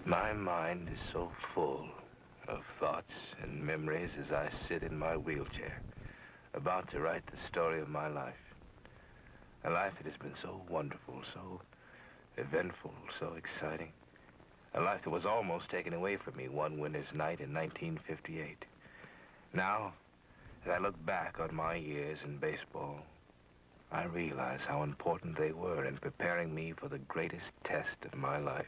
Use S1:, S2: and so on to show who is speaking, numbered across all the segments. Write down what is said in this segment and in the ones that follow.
S1: My mind is so full of thoughts and memories as I sit in my wheelchair, about to write the story of my life. A life that has been so wonderful, so eventful, so exciting. A life that was almost taken away from me one winter's night in 1958. Now, as I look back on my years in baseball, I realize how important they were in preparing me for the greatest test of my life.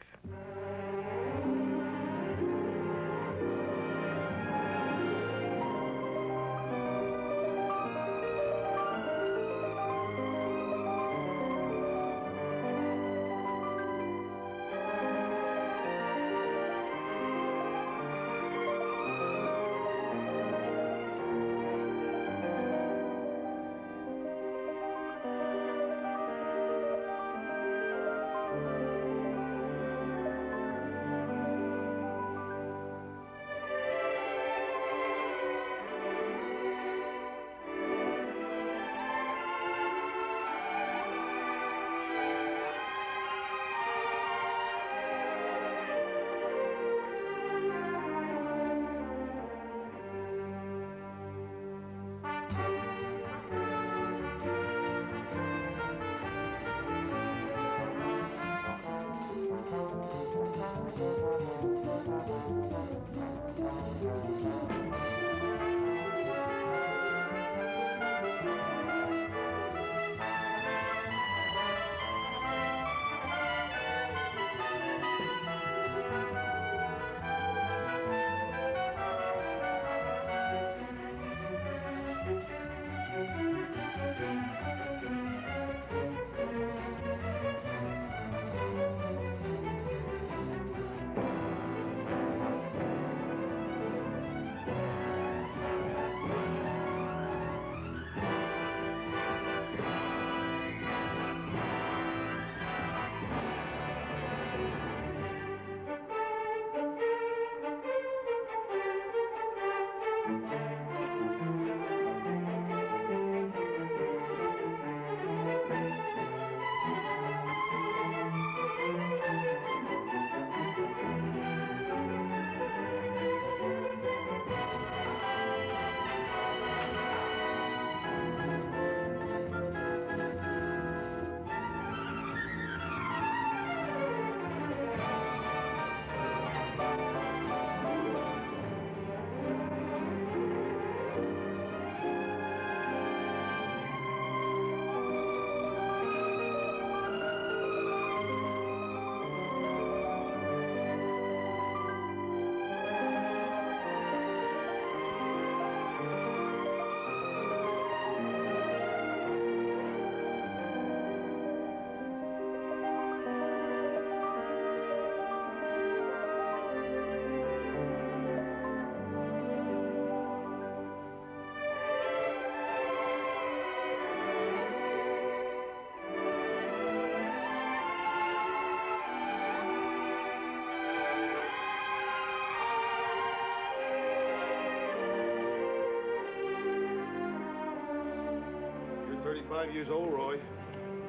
S2: Years old, Roy.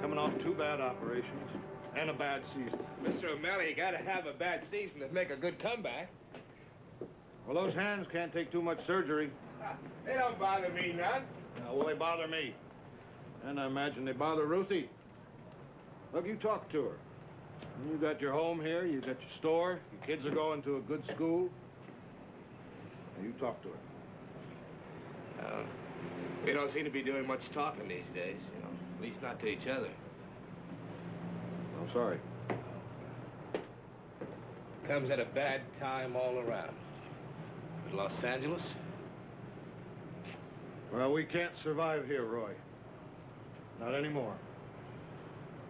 S2: Coming off 2 bad operations and a bad season.
S1: Mr. O'Malley, you gotta have a bad season to make a good comeback.
S2: Well, those hands can't take too much surgery.
S1: They don't bother me none.
S2: Well, they bother me. And I imagine they bother Ruthie. Look, you talk to her. You got your home here, you got your store, your kids are going to a good school. Now, you talk to her.
S1: We don't seem to be doing much talking these days, you know, at least not to each other.
S2: I'm sorry.
S1: Comes at a bad time all around. But Los Angeles?
S2: Well, we can't survive here, Roy. Not anymore.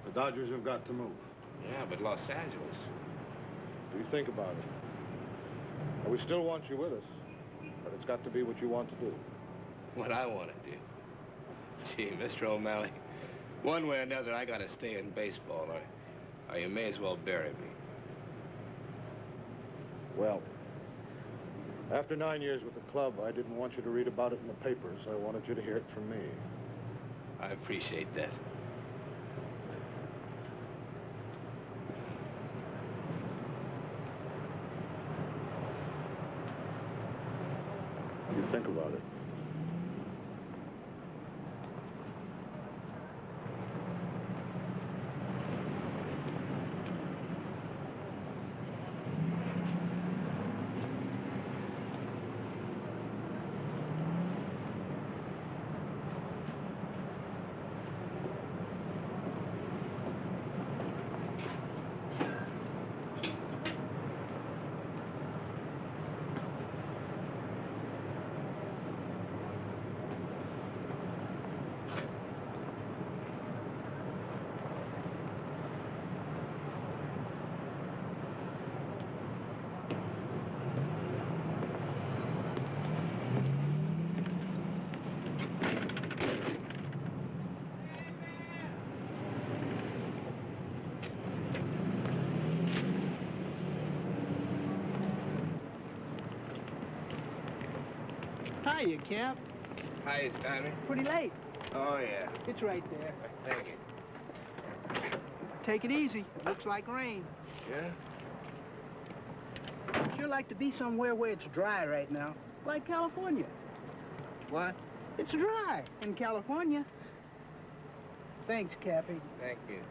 S2: The Dodgers have got to move.
S1: Yeah, but Los Angeles.
S2: You think about it. Well, we still want you with us, but it's got to be what you want to do.
S1: What I want to do. Gee, Mr. O'Malley, one way or another, I gotta stay in baseball, or you may as well bury me.
S2: Well, after 9 years with the club, I didn't want you to read about it in the papers. I wanted you to hear it from me.
S1: I appreciate that.
S2: Think about it.
S3: Hiya, Cap.
S1: Hi, Stanley.
S3: Pretty late.
S1: Oh, yeah.
S3: It's right there.
S1: Thank you.
S3: Take it easy. It looks like rain.
S1: Yeah?
S3: Sure like to be somewhere where it's dry right now. Like California.
S1: What?
S3: It's dry in California. Thanks, Cappy.
S1: Thank you.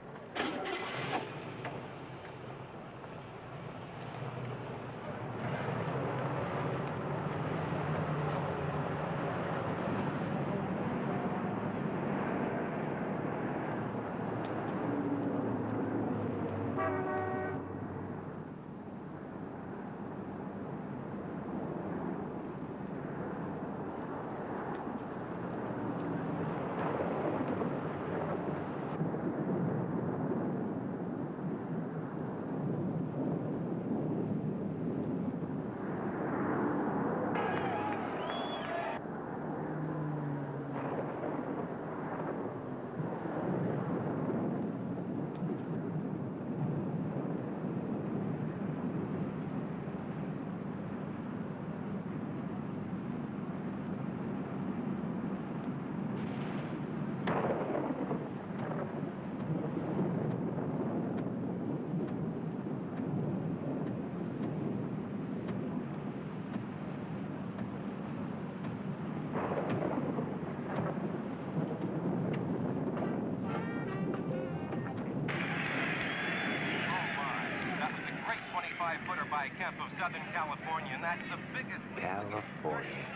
S4: By Kemp of Southern California, and that's the biggest...
S1: California.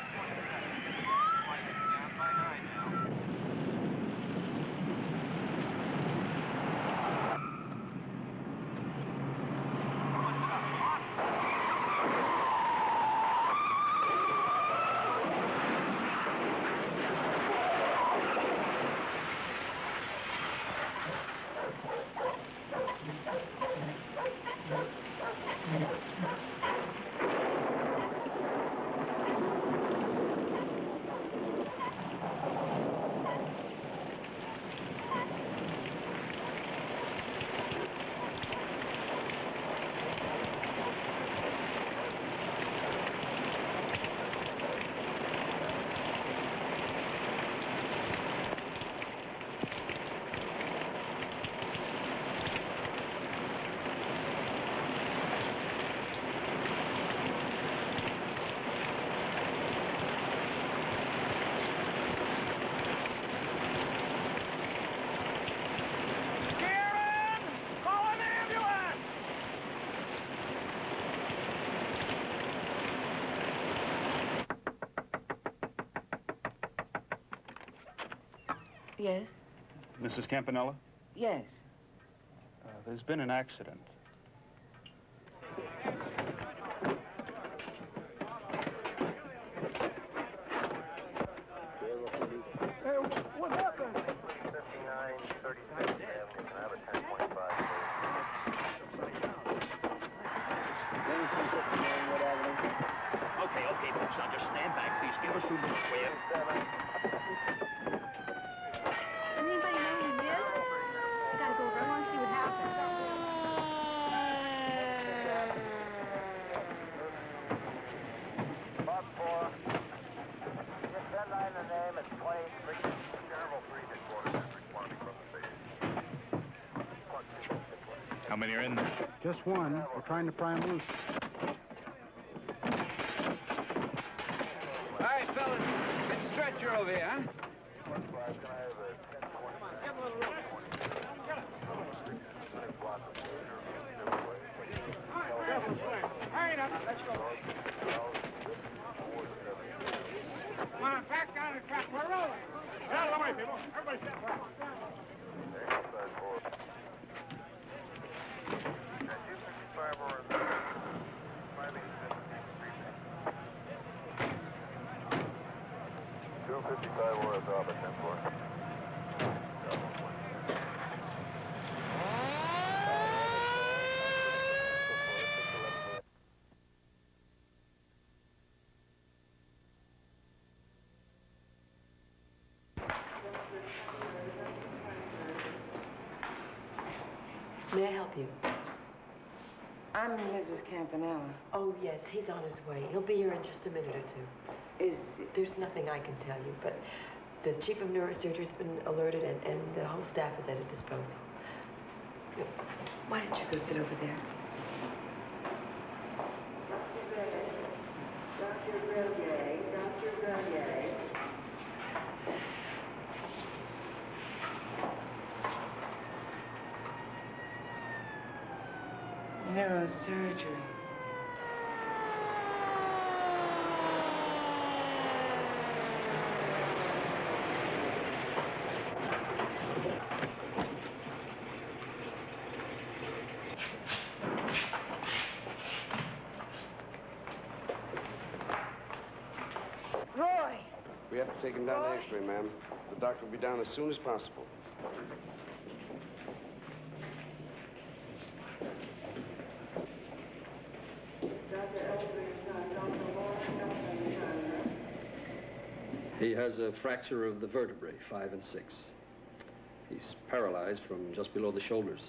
S4: Down by 9 now.
S5: Yes?
S2: Mrs. Campanella?
S5: Yes.
S2: There's been an accident.
S3: Hey, what happened?
S4: 5936 can I have a 10.5, Okay, folks, now just stand back, please. Give us 2 minutes, will you?
S5: Anybody know who he is? Gotta go over. I want to see what happened.
S4: Bob 4. Just deadline the name and play 3. Terrible 3 headquarters responding from the station.
S1: How many are in there?
S3: Just one. We're trying to pry him loose.
S1: All right,
S3: car over here, huh? Hurry up. Let's go. Come on, back down the track. We're rolling. Get out of the way, people. Everybody stand back.
S6: May I help you?
S7: I'm Mrs. Campanella.
S6: Oh, yes, he's on his way. He'll be here in just a minute or two. There's nothing I can tell you, but the chief of neurosurgery has been alerted, and the whole staff is at his disposal. Why don't you go sit over there?
S7: Dr. Brillier. Neurosurgery.
S3: Roy!
S8: We have to take him down to X-ray, ma'am. The doctor will be down as soon as possible.
S9: He has a fracture of the vertebrae, 5 and 6. He's paralyzed from just below the shoulders.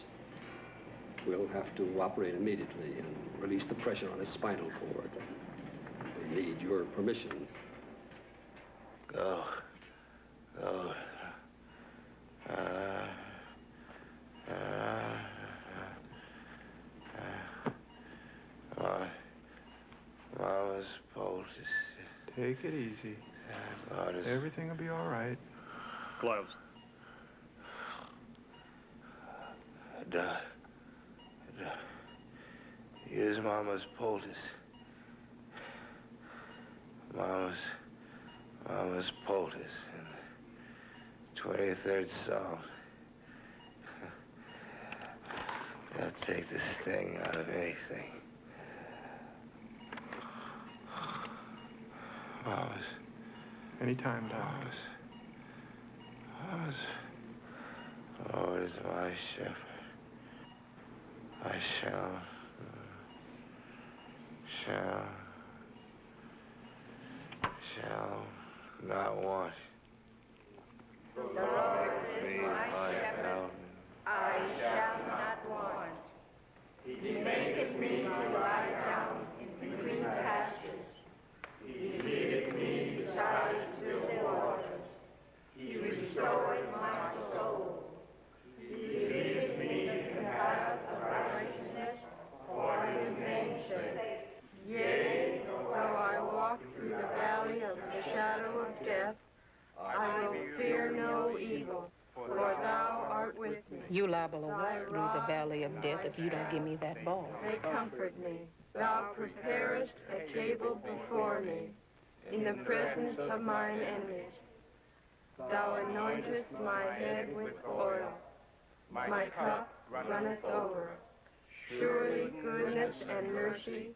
S9: We'll have to operate immediately and release the pressure on his spinal cord. We need your permission.
S1: Go. Mama's poultice.
S10: Take it easy. Everything will be all right.
S2: Gloves.
S1: Use Mama's poultice. Mama's poultice and 23rd Psalm. That'll take the sting out of anything. Mama's.
S10: Anytime, Doctor.
S1: Mama's. Lord is my shepherd. I shall not want.
S7: The Lord is my shepherd. I shall not want. He maketh me to lie down in green pastures. He leadeth me beside still waters. He restoreth my soul. He leadeth me in the path of righteousness for his name's sake. Yea, though I walk through the valley of the shadow of death, I will fear no evil, for thou art with me.
S11: You liable to walk through the valley of death if you don't give me that ball.
S7: They comfort me. Thou preparest a table before me in the presence of mine enemies. Thou anointest my head with oil. My cup runneth over. Surely goodness and mercy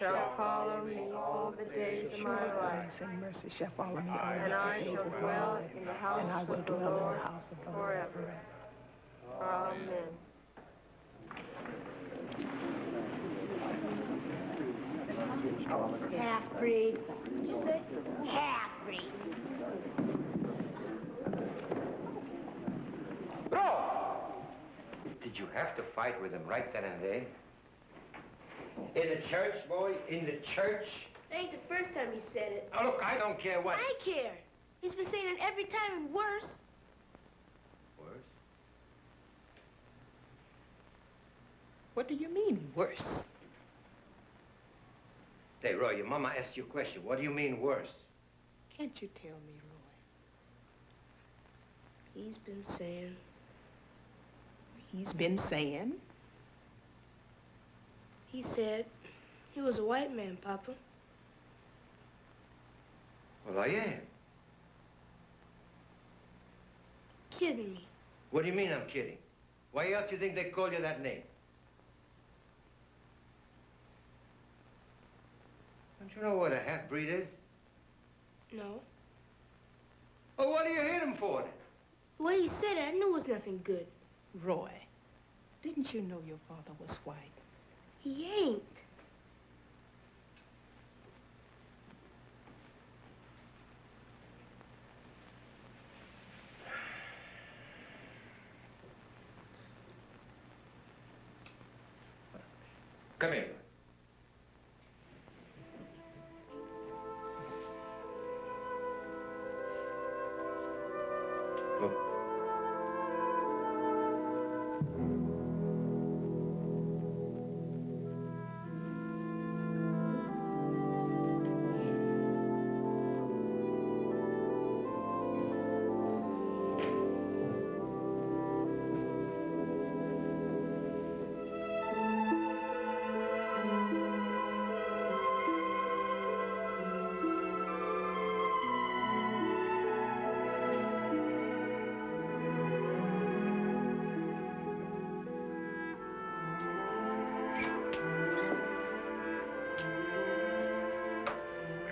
S7: shall follow me all the days of my life.
S11: And mercy shall follow me all
S7: And I shall dwell in the house of the Lord forever. Amen.
S5: Half-breed. What'd you say? Half-breed.
S12: Did you have to fight with him right then and there? In the church, boy? In the church?
S5: It ain't the first time he said it.
S12: Oh, look, I don't care what...
S5: I care. He's been saying it every time and worse.
S12: Worse?
S11: What do you mean, worse?
S12: Say, Roy, your mama asked you a question. What do you mean, worse?
S11: Can't you tell me, Roy?
S7: He's been saying.
S11: He's been saying?
S7: He said he was a white man, Papa.
S12: Well, I am.
S7: Kidding me.
S12: What do you mean I'm kidding? Why else do you think they call you that name? Don't you know what a half-breed is?
S7: No.
S12: Well, what do you hate him for then?
S7: The way he said it, I knew it was nothing good.
S11: Roy, didn't you know your father was white?
S7: He ain't.
S12: Come here. Look.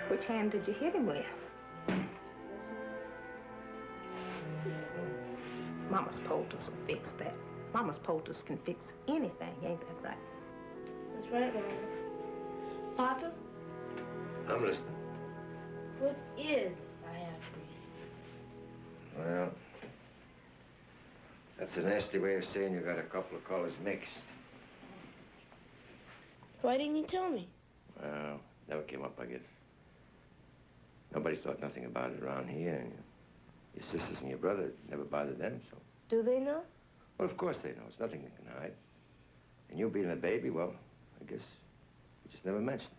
S11: Which hand did you hit him with? Mama's poultice will fix that. Mama's poultice can fix anything, ain't that right?
S7: That's right, Mama. Papa,
S12: I'm listening.
S7: what is a half-breed?
S12: Well, that's a nasty way of saying you got a couple of colors mixed.
S7: Why didn't you tell me?
S12: Well, never came up, I guess. Nobody thought nothing about it around here. And your sisters and your brother never bothered them, so.
S7: Do they know?
S12: Well, of course they know. It's nothing they can hide. And you being a baby, well, I guess you just never mentioned it.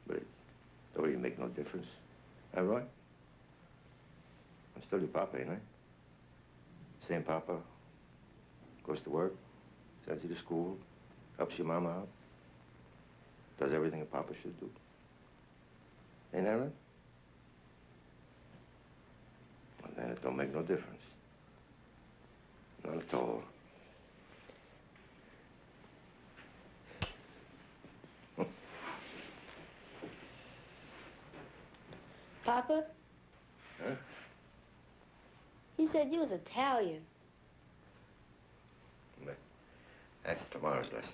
S12: But it don't really make no difference. Huh, Roy? I'm still your papa, ain't I? Same papa. Goes to work, sends you to school, helps your mama out. Does everything a papa should do. Ain't that right? Well, then it don't make no difference. Not at all.
S7: Papa?
S12: Huh?
S7: He said you was Italian.
S12: That's tomorrow's lesson.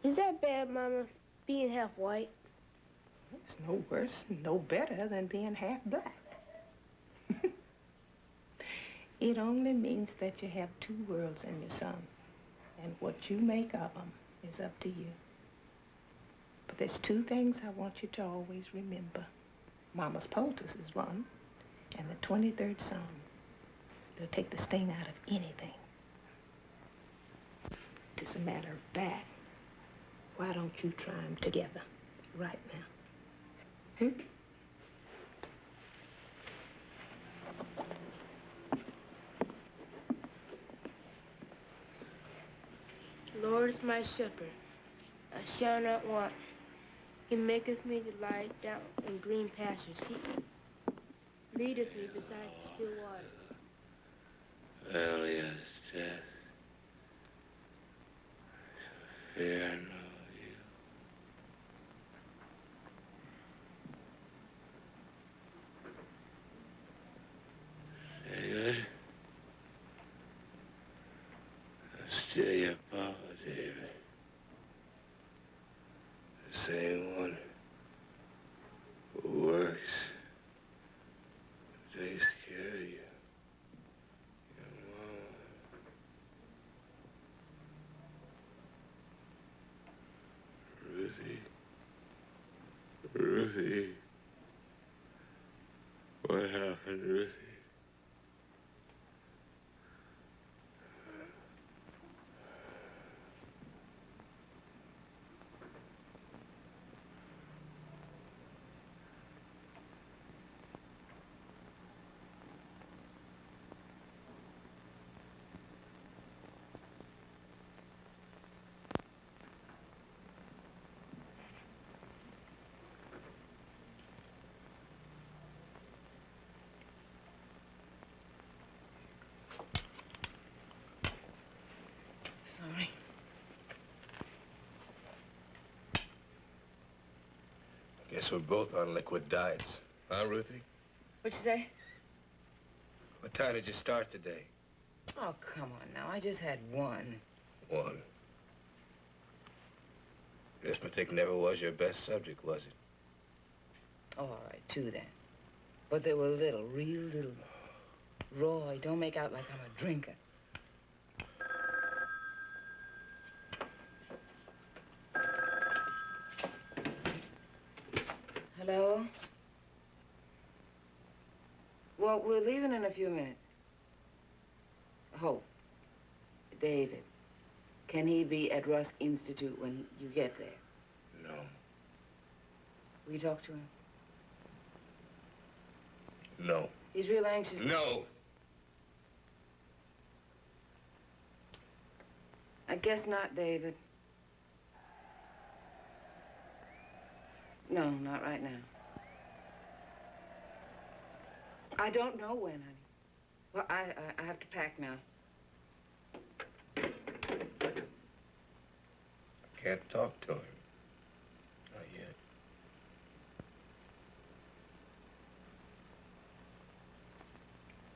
S7: Is that bad, Mama, being half white?
S11: It's no worse, no better than being half black. It only means that you have two worlds in your son, and what you make of them is up to you. But there's two things I want you to always remember. Mama's poultice is one, and the 23rd Psalm. It'll take the sting out of anything. It's a matter of that. Why don't you try them together right now?
S7: Lord is my shepherd, I shall not want. He maketh me to lie down in green pastures. He leadeth me beside the still waters.
S1: Valley of death, fear no evil. Say good. Still your papa, David. The same one who works, who takes care of you. Your mama. Ruthie. What happened, Ruthie? Guess we're both on liquid diets. Huh, Ruthie?
S13: What'd you say?
S1: What time did you start today?
S13: Oh, come on now. I just had one.
S1: One. Arithmetic never was your best subject, was it?
S13: Oh, all right, two then. But they were little, real little. Roy, don't make out like I'm a drinker. Hello? Well, we're leaving in a few minutes. Hope. David. Can he be at Rusk Institute when you get there?
S1: No.
S13: Will you talk to him?
S1: No.
S13: He's real anxious.
S1: No.
S13: I guess not, David. No, not right now. I don't know when, honey. Well, I have to pack now.
S1: Can't talk to him. Not yet.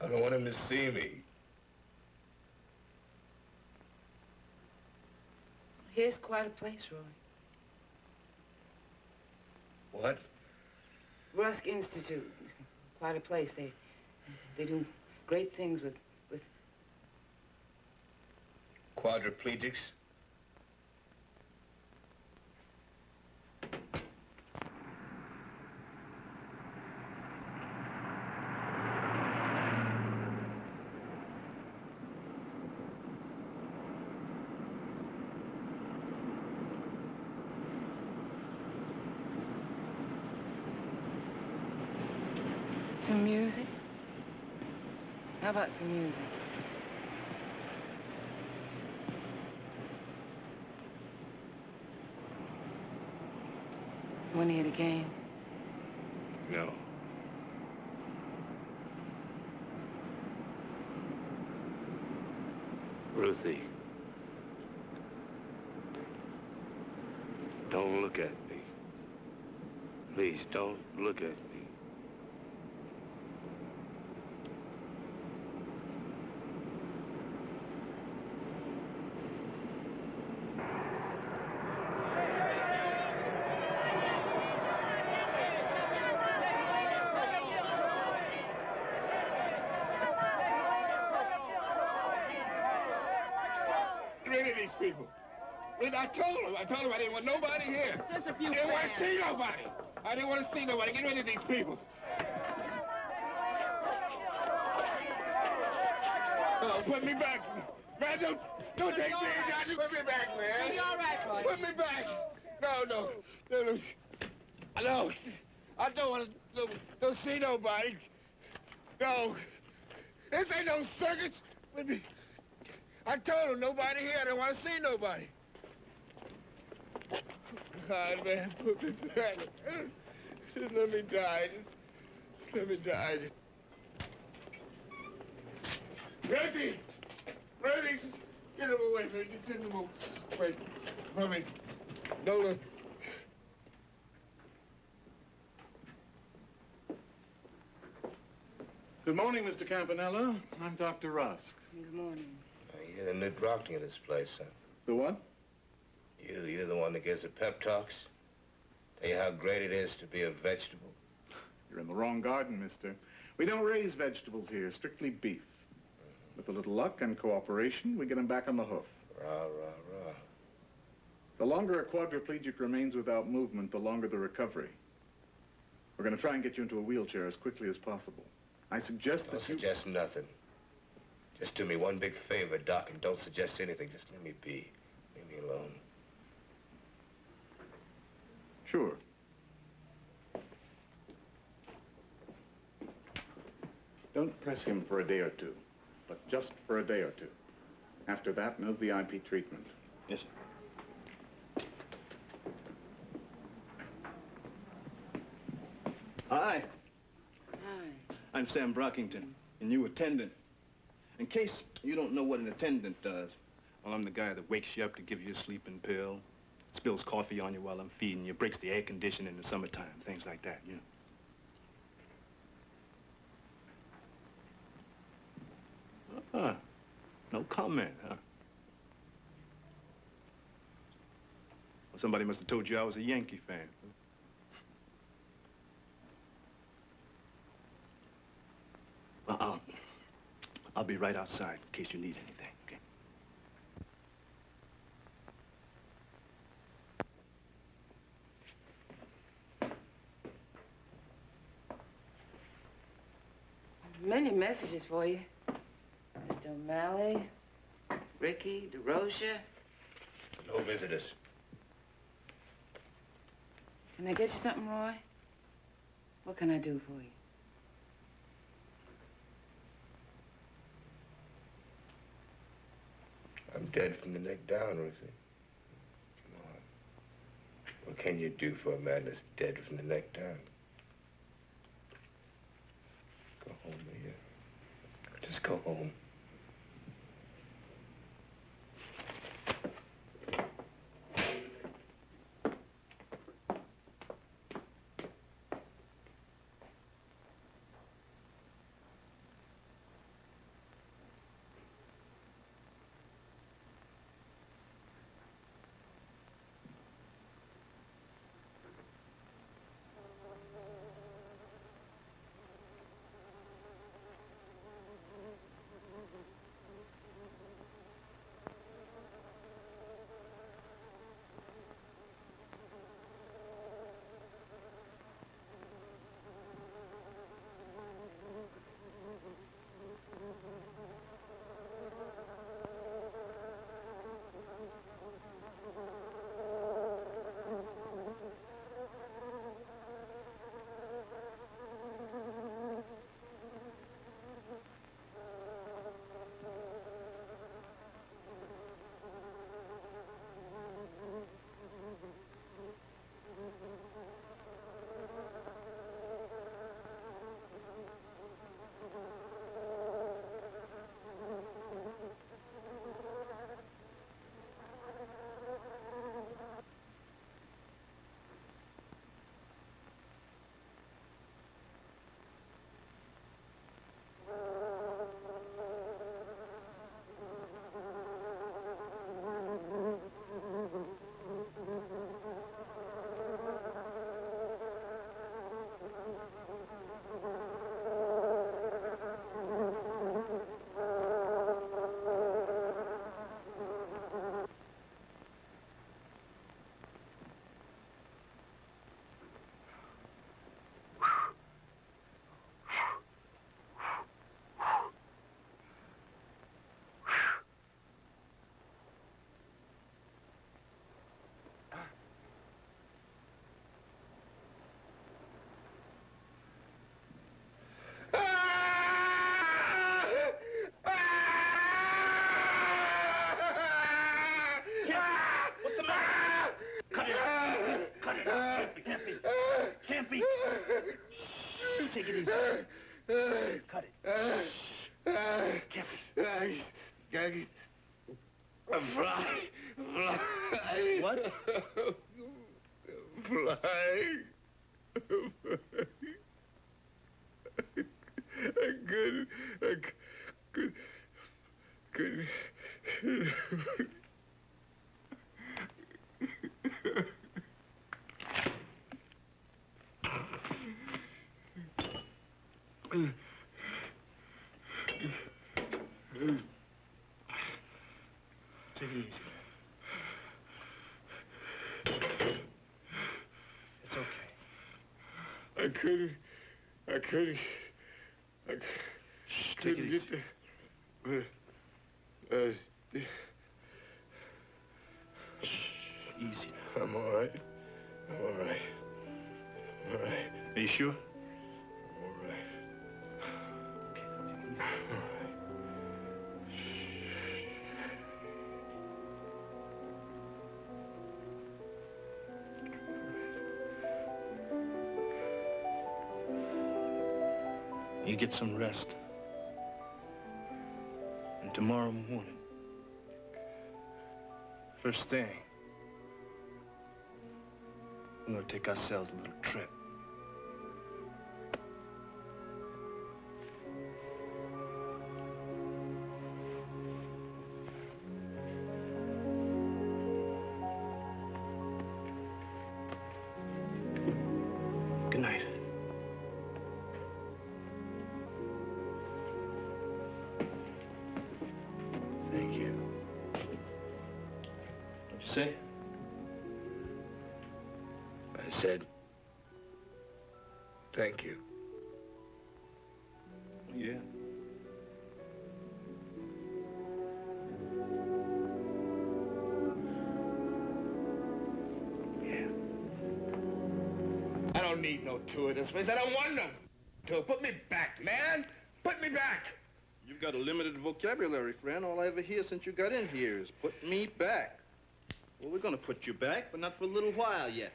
S1: I don't want him to see me.
S13: Here's quite a place, Roy.
S1: What?
S13: Rusk Institute. Quite a place. They do great things with
S1: Quadriplegics?
S13: Some music? How about some music? Want to hit a game?
S1: No. Ruthie. Don't look at me. Please, don't look at me.
S3: People. I told him I didn't want nobody here.
S13: Just a few
S3: I didn't want to see nobody. I didn't want to see nobody. Get rid of these people. Oh, put me back. Man, don't take me. Right. Put me back, man.
S13: You'll be all right, Roy.
S3: Put me back. No. I don't want to don't see nobody. No. This ain't no circus. Put me. I told him nobody here. I didn't want to see nobody. God, man, put me back. Just let me die. Just let me die. Reggie! Just get him away from me. Just get him away from me. Nola.
S2: Good morning, Mr. Campanella. I'm Dr. Rusk.
S13: Good morning.
S1: You're the new doctor of this place, huh?
S2: The what?
S1: You're the one that gives the pep talks? Tell you how great it is to be a vegetable?
S2: You're in the wrong garden, mister. We don't raise vegetables here, strictly beef. With a little luck and cooperation, we get them back on the hoof.
S1: Rah.
S2: The longer a quadriplegic remains without movement, the longer the recovery. We're going to try and get you into a wheelchair as quickly as possible. I suggest that you...
S1: Don't suggest nothing. Just do me one big favor, Doc, and don't suggest anything. Just let me be. Leave me alone.
S2: Sure. Don't press him for a day or two, but just for a day or two. After that, no VIP treatment.
S9: Yes, sir. Hi.
S13: Hi.
S9: I'm Sam Brockington, a new attendant. In case you don't know what an attendant does, well, I'm the guy that wakes you up to give you a sleeping pill,
S14: spills coffee on you while I'm feeding you, breaks the air conditioning in the summertime, things like that, you know. No comment, huh? Well, somebody must have told you I was a Yankee fan. Well, I'll be right outside in case you need anything, okay?
S13: Many messages for you. Mr. O'Malley, Ricky, DeRosia.
S1: No visitors.
S13: Can I get you something, Roy? What can I do for you?
S1: I'm dead from the neck down, Ruthie. Come on. What can you do for a man that's dead from the neck down? Go home, will you? Just go home.
S14: Take it easy. Cut it. Careful.
S3: A fly.
S14: What?
S3: Fly. I couldn't.
S14: Take it easy. It's okay.
S3: I couldn't
S14: Take it easy. Easy.
S3: I'm all right.
S14: Are you sure?
S3: I'm all right.
S14: Okay, take it easy.
S3: All right.
S14: You get some rest. And tomorrow morning, first thing, We're going to take ourselves a little trip. Good night.
S1: Thank you.
S14: What'd you say?
S1: I said, thank you.
S14: Yeah.
S3: I don't need no tour of this place. I don't want no tour. Put me back, man. Put me back.
S2: You've got a limited vocabulary, friend. All I ever hear since you got in here is put me back. Well, we're going to put you back, but not for a little while yet.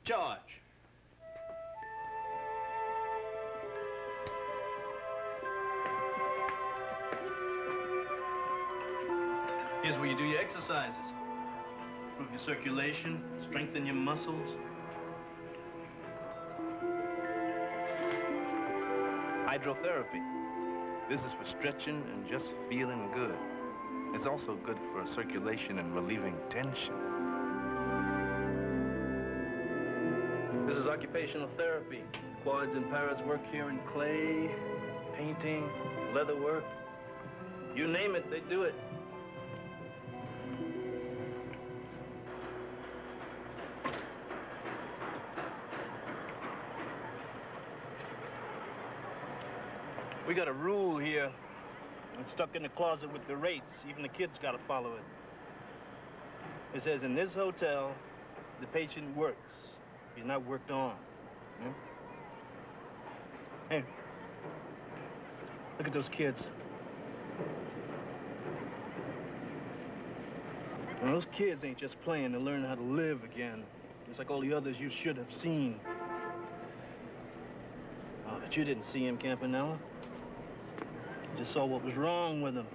S2: Charge. Here's where you do your exercises. Improve your circulation, strengthen your muscles. Hydrotherapy. This is for stretching and just feeling good. It's also good for circulation and relieving tension. This is occupational therapy. Quads and paras work here in clay, painting, leather work. You name it, they do it. We got a rule here. I'm stuck in the closet with the rates. Even the kids got to follow it. It says, in this hotel, the patient works. He's not worked on. Hmm? Hey, look at those kids. Now, those kids ain't just playing. They're learning how to live again. Just like all the others you should have seen. Oh, but you didn't see him, Campanella. You just saw what was wrong with him.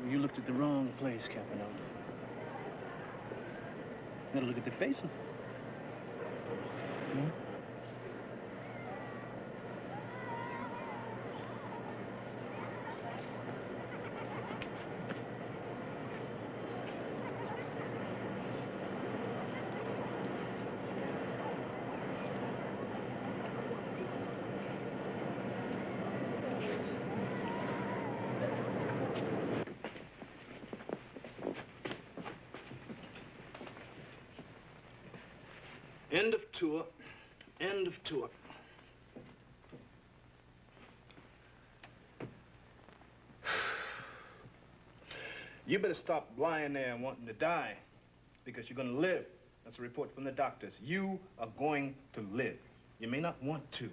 S2: You looked at the wrong place, Campanella. You gotta look at the face of him. Hmm? End of tour. End of tour. You better stop lying there and wanting to die, because you're going to live. That's a report from the doctors. You are going to live. You may not want to,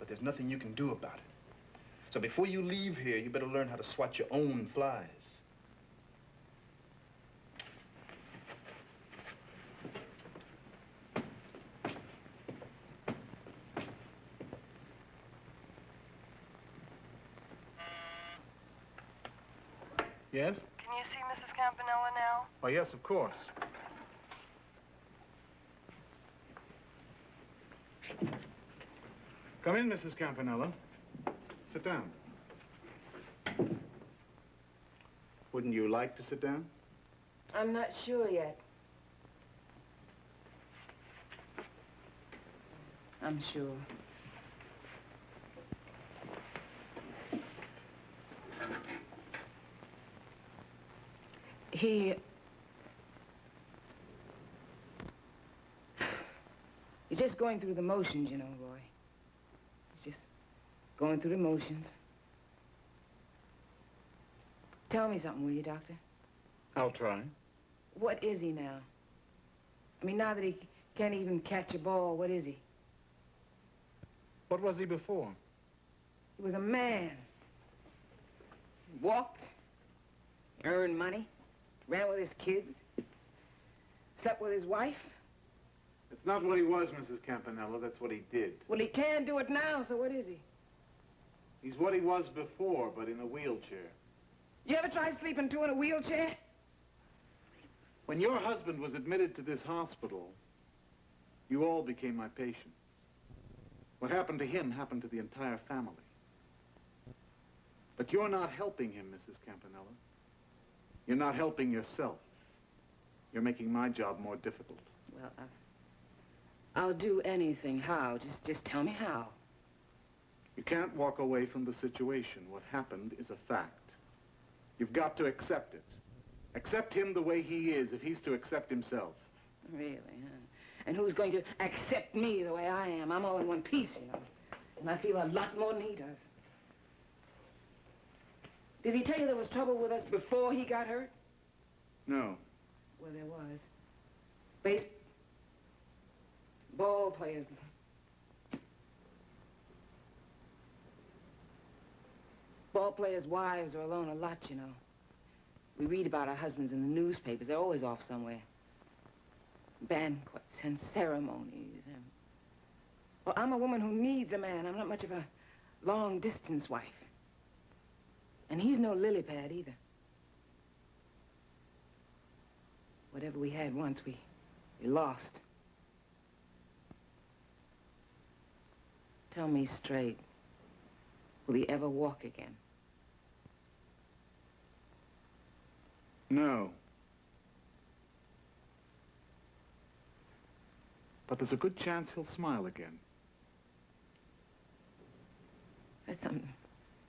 S2: but there's nothing you can do about it. So before you leave here, you better learn how to swat your own flies.
S10: Yes?
S15: Can you see Mrs. Campanella now?
S10: Oh, yes, of course. Come in, Mrs. Campanella. Sit down. Wouldn't you like to sit down?
S6: I'm not sure yet. I'm sure. He's just going through the motions, you know, Roy. He's just going through the motions. Tell me something, will you, Doctor?
S10: I'll try.
S6: What is he now? I mean, now that he can't even catch a ball, what is he?
S10: What was he before?
S6: He was a man. He walked, earned money, ran with his kids, slept with his wife.
S10: It's not what he was, Mrs. Campanella. That's what he did.
S6: Well, he can do it now, so what is he?
S10: He's what he was before, but in a wheelchair.
S6: You ever tried sleeping two in a wheelchair?
S16: When your husband was admitted to this hospital, you all became my patients. What happened to him happened to the entire family. But you're not helping him, Mrs. Campanella. You're not helping yourself. You're making my job more difficult.
S13: Well, I'll do anything. How? Just tell me how.
S16: You can't walk away from the situation. What happened is a fact. You've got to accept it. Accept him the way he is if he's to accept himself.
S13: Really, huh? And who's going to accept me the way I am? I'm all in one piece, you know. And I feel a lot more than he does. Did he tell you there was trouble with us before he got hurt?
S16: No.
S13: Well, there was. Ball players. Ball players' wives are alone a lot, you know. We read about our husbands in the newspapers. They're always off somewhere. Banquets and ceremonies. Well, I'm a woman who needs a man. I'm not much of a long-distance wife. And he's no lily pad either. Whatever we had once, we lost. Tell me straight, will he ever walk again?
S16: No. But there's a good chance he'll smile again.
S13: That's something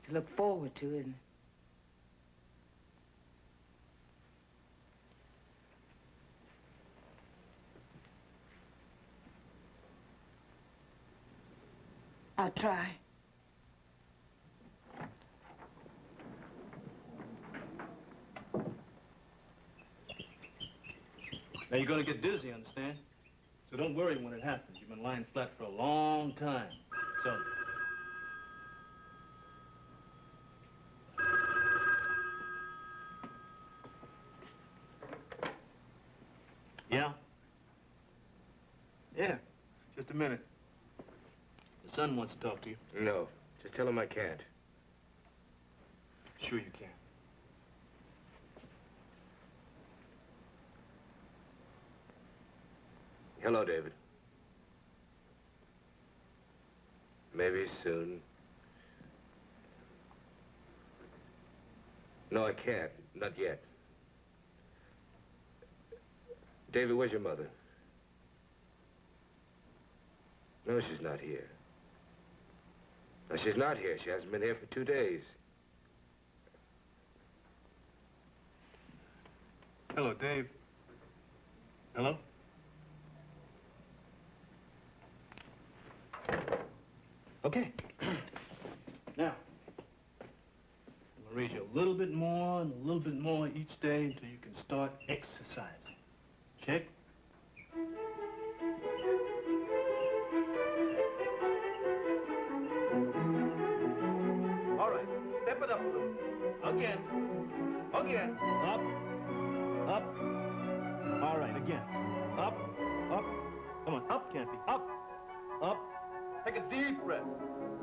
S13: to look forward to, isn't it? I'll try.
S14: Now, you're going to get dizzy, understand? So don't worry when it happens. You've been lying flat for a long time. So... Yeah? Yeah, just a minute. The son wants to talk to you.
S1: No, just tell him I can't.
S14: Sure you can.
S1: Hello, David. Maybe soon. No, I can't. Not yet. David, where's your mother? No, she's not here. No, she's not here. She hasn't been here for 2 days.
S14: Hello, Dave. Hello? Okay. Now, I'm gonna raise you a little bit more and a little bit more each day until you can start exercising. Check? All right, step it up a little. Again. Again. Up. Up. All right, again. Up. Up. Come on, up, Campy. Up. Up. Take a deep breath.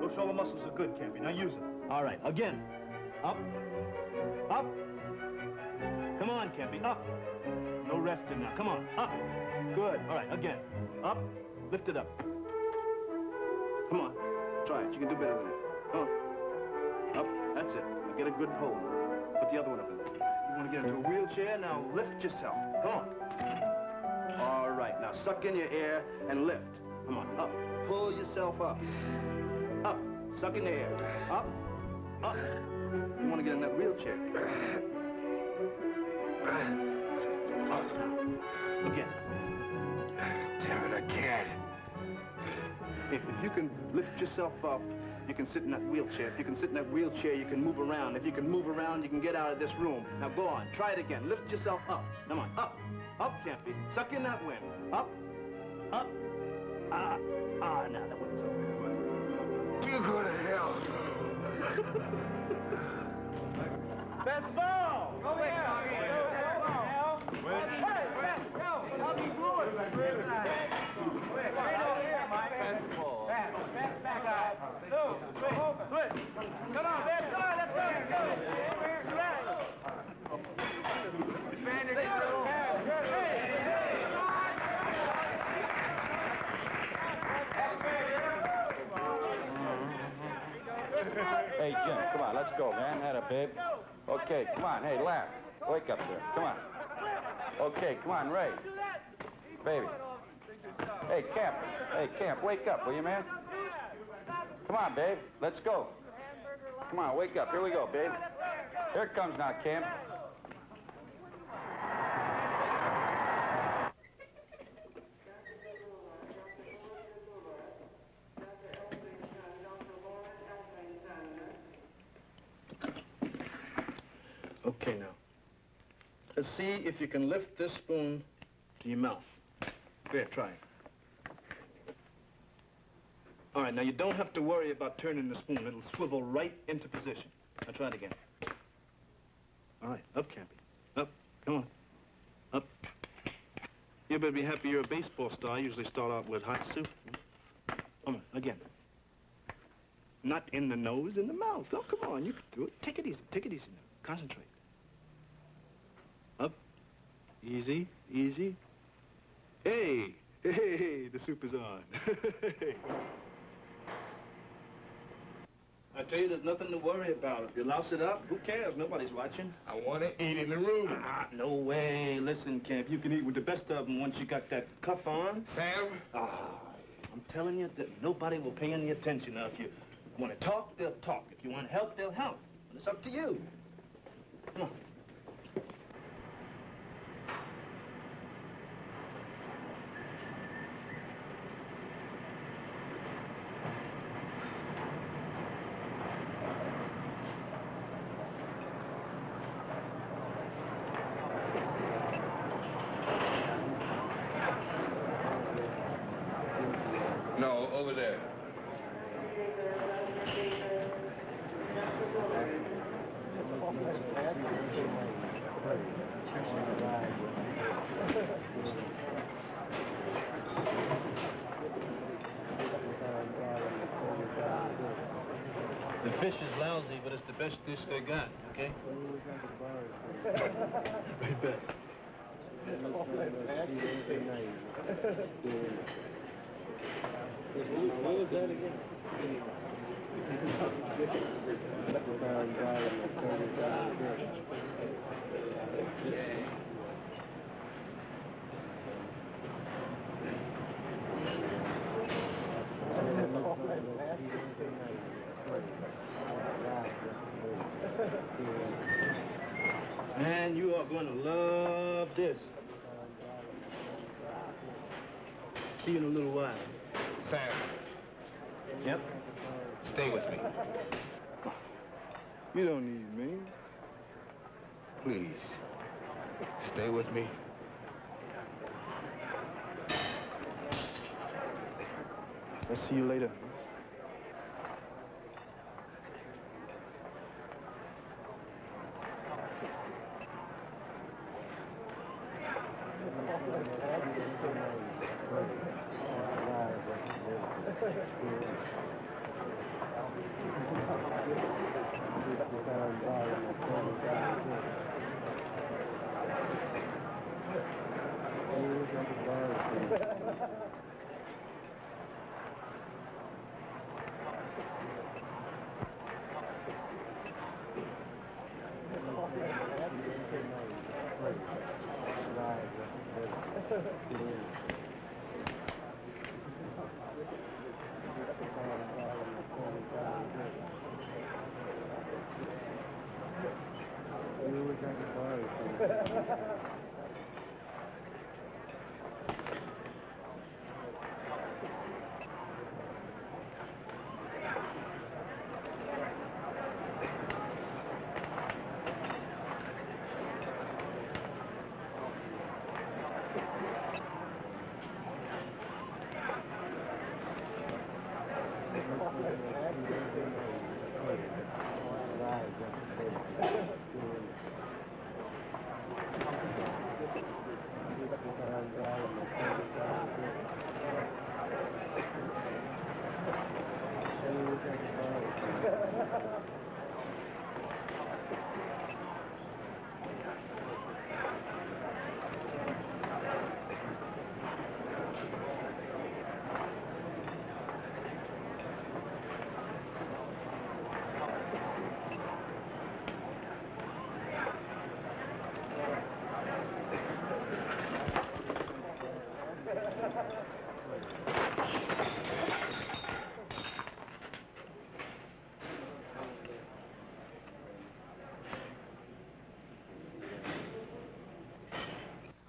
S14: Those shoulder muscles are good, Campy. Now use them. All right, again. Up. Up. Come on, Campy. Up. No resting now. Come on. Up. Good. All right, again. Up. Lift it up. Come on. Try it. You can do better than that. Come on. Up. That's it. Now get a good hold. Put the other one up in there. You want to get into a wheelchair? Now lift yourself. Come on. All right. Now suck in your air and lift. Come on. Up. Pull yourself up. Up. Suck in the air. Up. Up. You want to get in that wheelchair. Up. Again.
S1: Damn it, I can't.
S14: If you can lift yourself up, you can sit in that wheelchair. If you can sit in that wheelchair, you can move around. If you can move around, you can get out of this room. Now go on. Try it again. Lift yourself up. Come on. Up. Up, Campy. Suck in that wind. Up. Up. Now that wasn't so good.
S1: You go to hell.
S3: Best ball! Go ahead, Tommy. I'll be good. Back out. Switch. Come on, man. Come on, let's go. Defend it.
S17: Jim. Come on, let's go, man. That up, babe. Okay, come on. Hey, laugh. Wake up there. Come on. Okay, come on, Ray. Baby. Hey, Camp. Hey, Camp, wake up, will you, man? Come on, babe. Let's go. Come on, wake up. Here we go, babe. Here it comes now, Camp.
S14: Okay, now. Let's see if you can lift this spoon to your mouth. There, try it. All right, now you don't have to worry about turning the spoon. It'll swivel right into position. Now try it again. All right, up, Campy. Up, come on. Up. You better be happy you're a baseball star. I usually start out with hot soup. Come on, again. Not in the nose, in the mouth. Oh, come on, you can do it. Take it easy now. Concentrate. Up. Easy, easy. Hey, hey, the soup is on. I tell you, there's nothing to worry about. If you louse it up, who cares? Nobody's watching.
S3: I want to eat in the room.
S14: Ah, no way. Listen, Camp, you can eat with the best of them once you got that cuff on.
S3: Sam?
S14: Ah, I'm telling you that nobody will pay any attention. Now, if you want to talk, they'll talk. If you want help, they'll help. But it's up to you. Come on.
S3: No, over there.
S14: The fish is lousy, but it's the best dish they got, okay? Right back. What was that again? Man, you are going to love this. See you in a little while.
S3: Sam.
S14: Yep.
S3: Stay with me.
S10: You don't need me.
S3: Please. Stay with me.
S14: I'll see you later.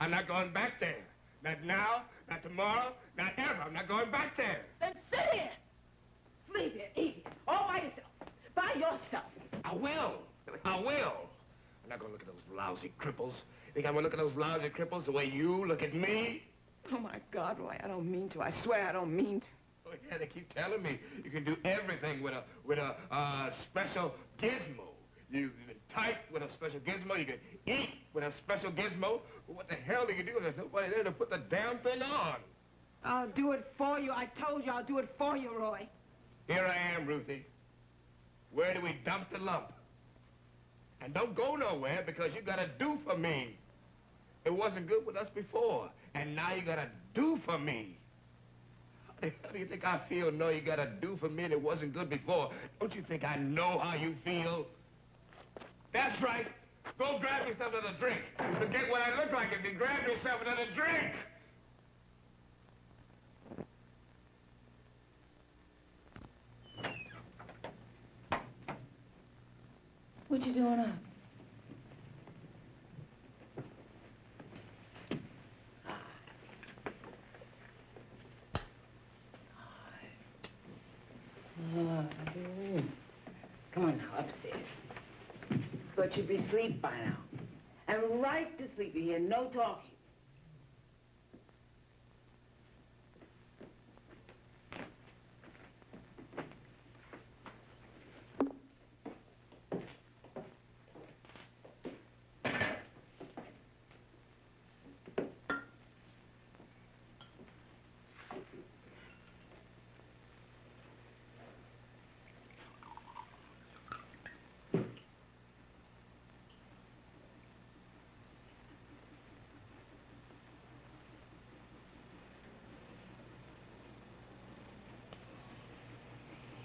S3: I'm not going back there. Not now, not tomorrow, not ever. I'm not going back there.
S13: Then sit here. Sleep here, eat here, all by yourself. By yourself.
S3: I will. I will. I'm not going to look at those lousy cripples. Think I'm going to look at those lousy cripples the way you look at me?
S13: Oh, my God, Roy, I don't mean to. I swear I don't mean to.
S3: Oh, yeah, they keep telling me you can do everything with a special gizmo. You can type with a special gizmo. You can eat with a special gizmo. But what the hell do you do? There's nobody there to put the damn thing on.
S13: I'll do it for you. I told you I'll do it for you, Roy.
S3: Here I am, Ruthie. Where do we dump the lump? And don't go nowhere because you gotta do for me. It wasn't good with us before, and now you gotta do for me. How do you think I feel? No, you gotta do for me and it wasn't good before. Don't you think I know how you feel? That's right. Go grab yourself another drink. Forget what I look like if you grab yourself another drink.
S13: What you doing up? Come on now, upstairs. Thought you'd be asleep by now. And right to sleep, you hear no talking.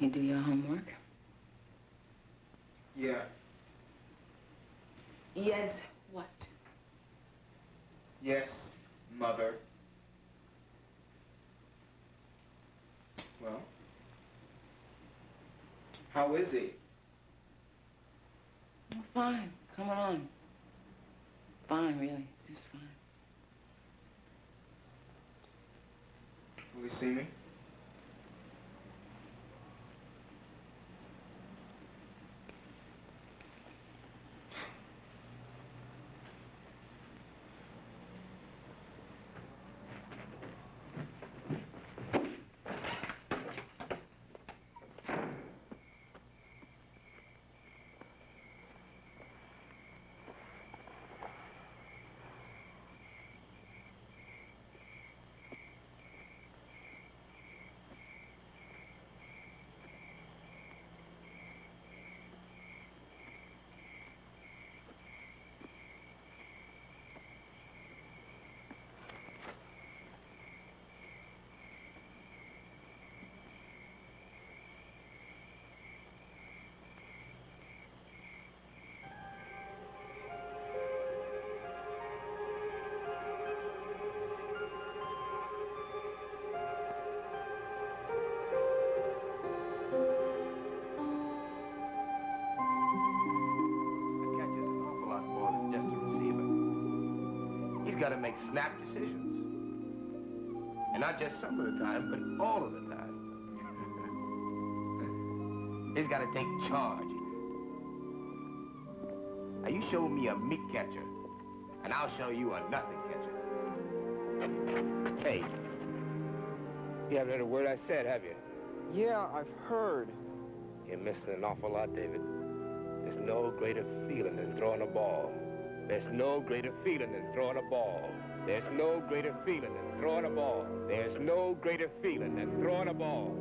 S13: You do your homework?
S10: Yeah.
S13: Yes, what?
S10: Yes, Mother. Well, how is he?
S13: Oh, fine. Come on. Fine, really. Just fine.
S10: Will he see me?
S1: Got to make snap decisions. And not just some of the time, but all of the time. He's got to take charge. Now, you show me a meat catcher, and I'll show you a nothing catcher. Hey, you haven't heard a word I said, have you?
S10: Yeah, I've heard.
S1: You're missing an awful lot, David. There's no greater feeling than throwing a ball. There's no greater feeling than throwing a ball. There's no greater feeling than throwing a ball. There's no greater feeling than throwing a ball.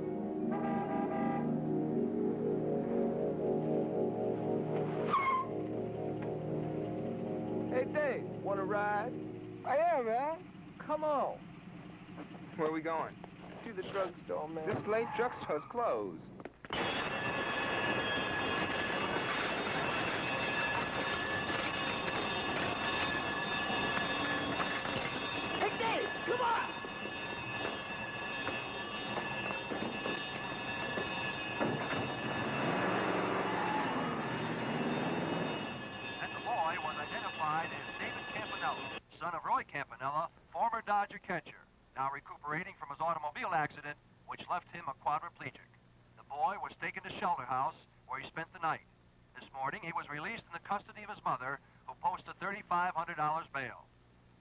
S10: Hey, Dave, want to ride? I am, man. Come on. Where are we going? To the drugstore, man. This late drugstore's closed.
S13: Come on!
S4: And the boy was identified as David Campanella.
S18: son of Roy Campanella, former Dodger catcher, now recuperating from his automobile accident, which left him a quadriplegic. The boy was taken to Shelter House, where he spent the night. This morning, he was released in the custody of his mother, who posted $3,500 bail.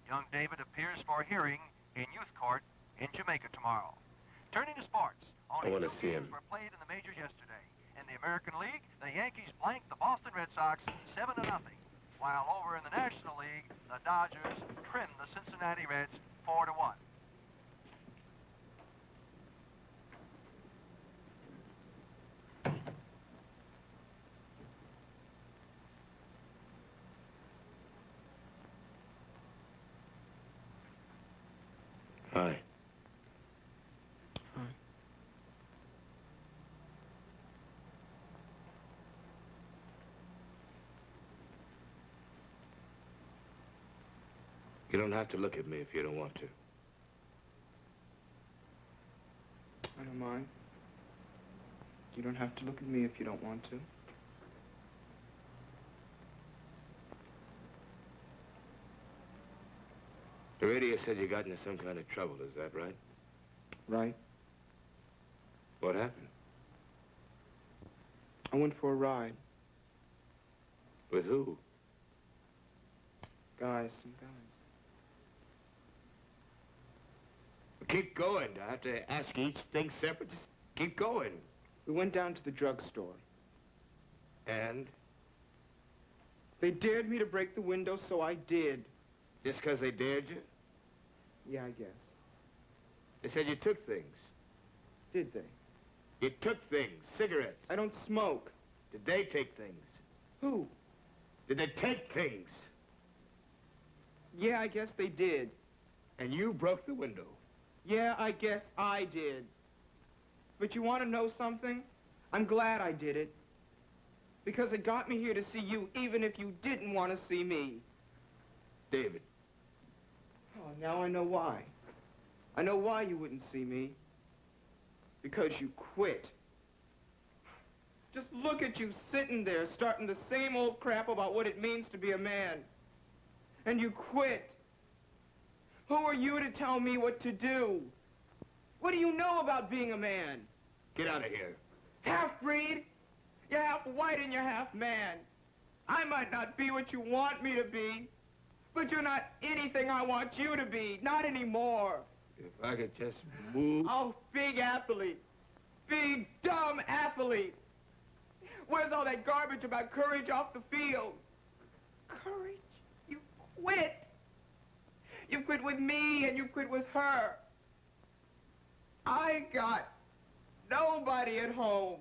S18: Young David appears for a hearing in youth court in Jamaica tomorrow. Turning to sports, only 2 games were played in the majors yesterday. In the American League, the Yankees blanked the Boston Red Sox 7-0, while over in the National League, the Dodgers trimmed the Cincinnati Reds 4-1.
S1: Hi. You don't have to look at me if you don't want to.
S10: I don't mind. You don't have to look at me if you don't want to.
S1: The radio said you got into some kind of trouble, is that right?
S10: Right.
S1: What happened?
S10: I went for a ride.
S1: With who?
S10: Some guys.
S3: Keep going. Do I have to ask each thing separate? Just keep going.
S10: We went down to the drugstore.
S3: And?
S10: They dared me to break the window, so I did.
S3: Just because they dared you?
S10: Yeah, I guess.
S3: They said you took things.
S10: Did they?
S3: You took things. Cigarettes.
S10: I don't smoke.
S3: Did they take things?
S10: Who?
S3: Did they take things?
S10: Yeah, I guess they did.
S3: And you broke the window?
S10: Yeah, I guess I did. But you want to know something? I'm glad I did it. Because it got me here to see you, even if you didn't want to see me.
S3: David.
S10: Oh, now I know why. I know why you wouldn't see me. Because you quit. Just look at you sitting there, starting the same old crap about what it means to be a man. And you quit. Who are you to tell me what to do? What do you know about being a man?
S3: Get out of here.
S10: Half-breed? You're half white and you're half man. I might not be what you want me to be, but you're not anything I want you to be. Not anymore.
S3: If I could just move...
S10: Oh, big athlete. Big, dumb athlete. Where's all that garbage about courage off the field? Courage? You quit. You quit with me and you quit with her. I got nobody at home.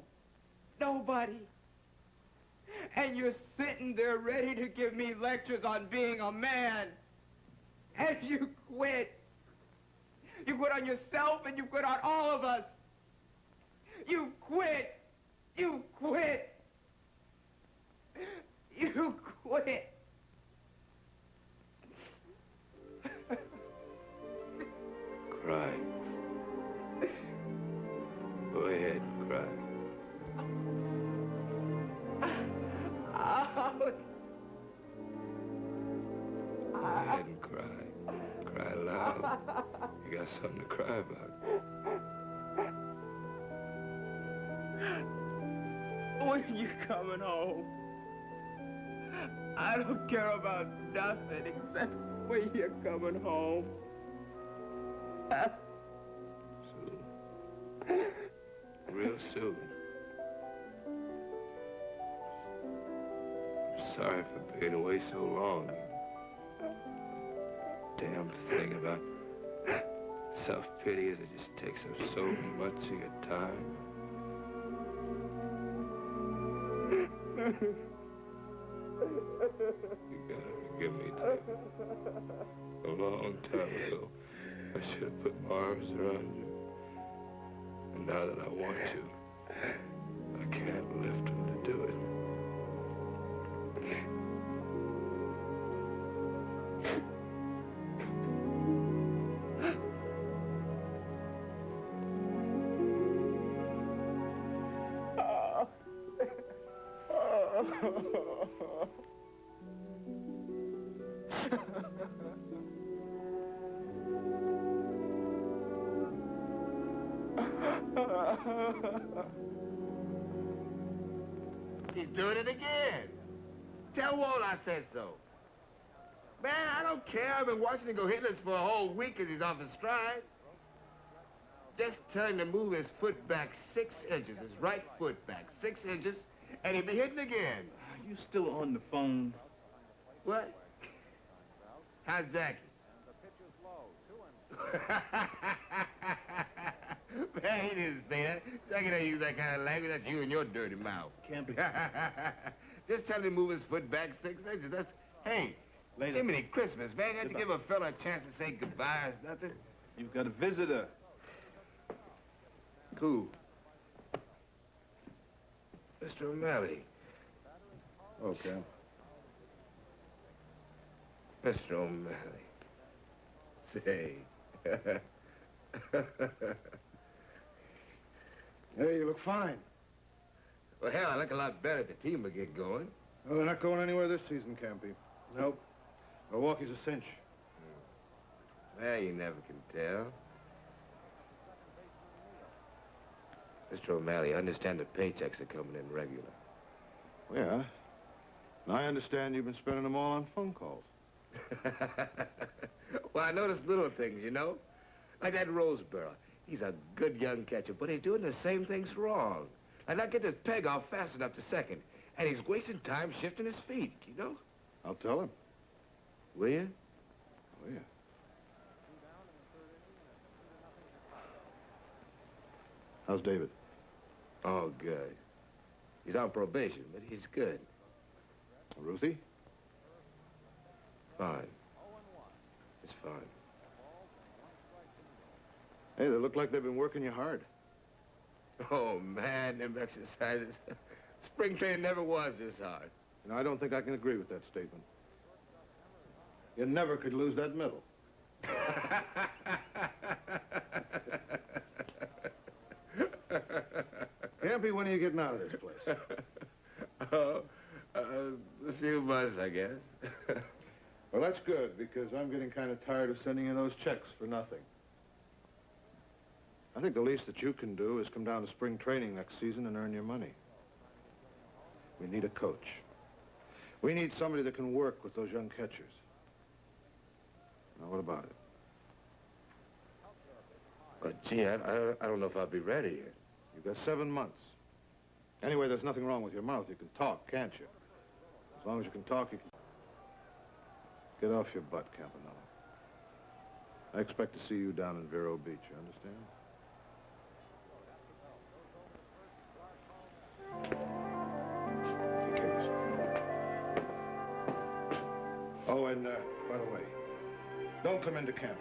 S10: Nobody. And you're sitting there ready to give me lectures on being a man. And you quit. You quit on yourself and you quit on all of us. You quit. You quit. You quit.
S1: Cry. Go ahead and cry.
S10: Out.
S1: Go ahead and cry. Cry loud. You got something to cry about.
S10: When are you coming home? I don't care about nothing except when you're coming home.
S1: Soon. Real soon. I'm sorry for being away so long. Damn thing about self-pity is it just takes up so much of your time. You gotta forgive me, David. A long time ago, I should have put my arms around you. And now that I want to, I can't lift them to do it.
S3: He's doing it again. Tell Walt I said so. Man, I don't care. I've been watching him go hitless for a whole week because he's off his stride. Just tell him to move his foot back 6 inches, his right foot back 6 inches, and he'll be hitting again.
S14: Are you still on the phone?
S3: What? How's Jackie? Man, he didn't say that. Jackie don't use that kind of language. That's you and your dirty mouth.
S14: Can't be.
S3: Just tell him to move his foot back 6 inches. That's, hey,
S14: Later.
S3: Jiminy Christmas, man. Can't you give a fella a chance to say goodbye or nothing?
S14: You've got a visitor.
S3: Who?
S1: Mr. O'Malley.
S16: Okay.
S1: Mr. O'Malley. Say.
S16: Hey, you look fine.
S3: Well, hell, I look a lot better if the team will get going.
S16: Well, they're not going anywhere this season, Campy. Nope. Milwaukee's a cinch.
S1: Well, you never can tell. Mr. O'Malley, I understand the paychecks are coming in regular.
S16: Yeah. And I understand you've been spending them all on phone calls.
S1: Well, I notice little things, you know? Like that Roseboro. He's a good young catcher, but he's doing the same things wrong. Like not get this peg off fast enough to second. And he's wasting time shifting his feet, you know?
S16: I'll tell him.
S1: Will you?
S16: Oh, yeah. How's David?
S1: Oh, good. He's on probation, but he's good.
S16: Ruthie?
S1: Fine. It's fine.
S16: Hey, they look like they've been working you hard.
S1: Oh, man, them exercises. Spring training never was this hard.
S16: You know, I don't think I can agree with that statement. You never could lose that medal. Campy, when are you getting out of this place?
S1: A few months, I guess.
S16: Well, that's good, because I'm getting kind of tired of sending you those checks for nothing. I think the least that you can do is come down to spring training next season and earn your money. We need a coach. We need somebody that can work with those young catchers. Now, what about it?
S1: But, gee, I don't know if I'll be ready yet.
S16: You've got 7 months. Anyway, there's nothing wrong with your mouth. You can talk, can't you? As long as you can talk, you can... Get off your butt, Campanella. I expect to see you down in Vero Beach, you understand? Oh, and, by the way, don't come into camp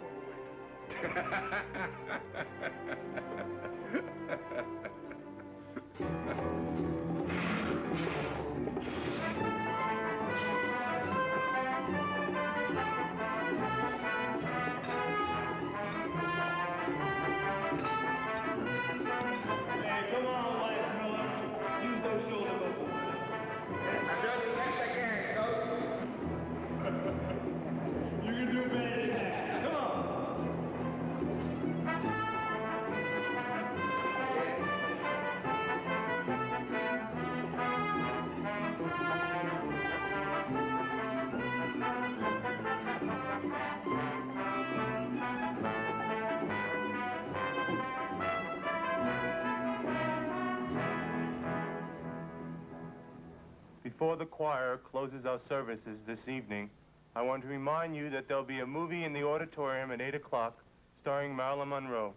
S19: Before the choir closes our services this evening, I want to remind you that there'll be a movie in the auditorium at 8 o'clock starring Marilyn Monroe.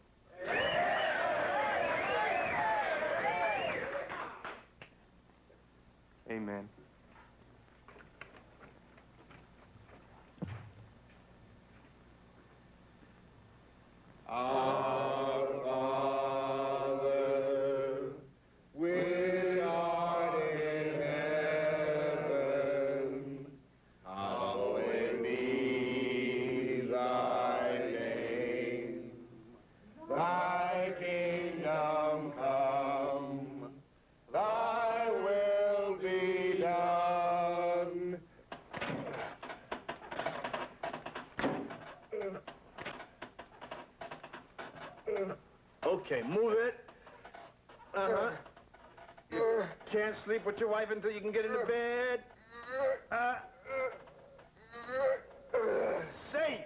S19: Amen.
S3: Our Father, which art in heaven, hallowed be thy name. Thy kingdom come, thy will be done.
S14: Okay, move it.
S2: Uh-huh. You can't sleep with your wife until you can get into bed. Safe.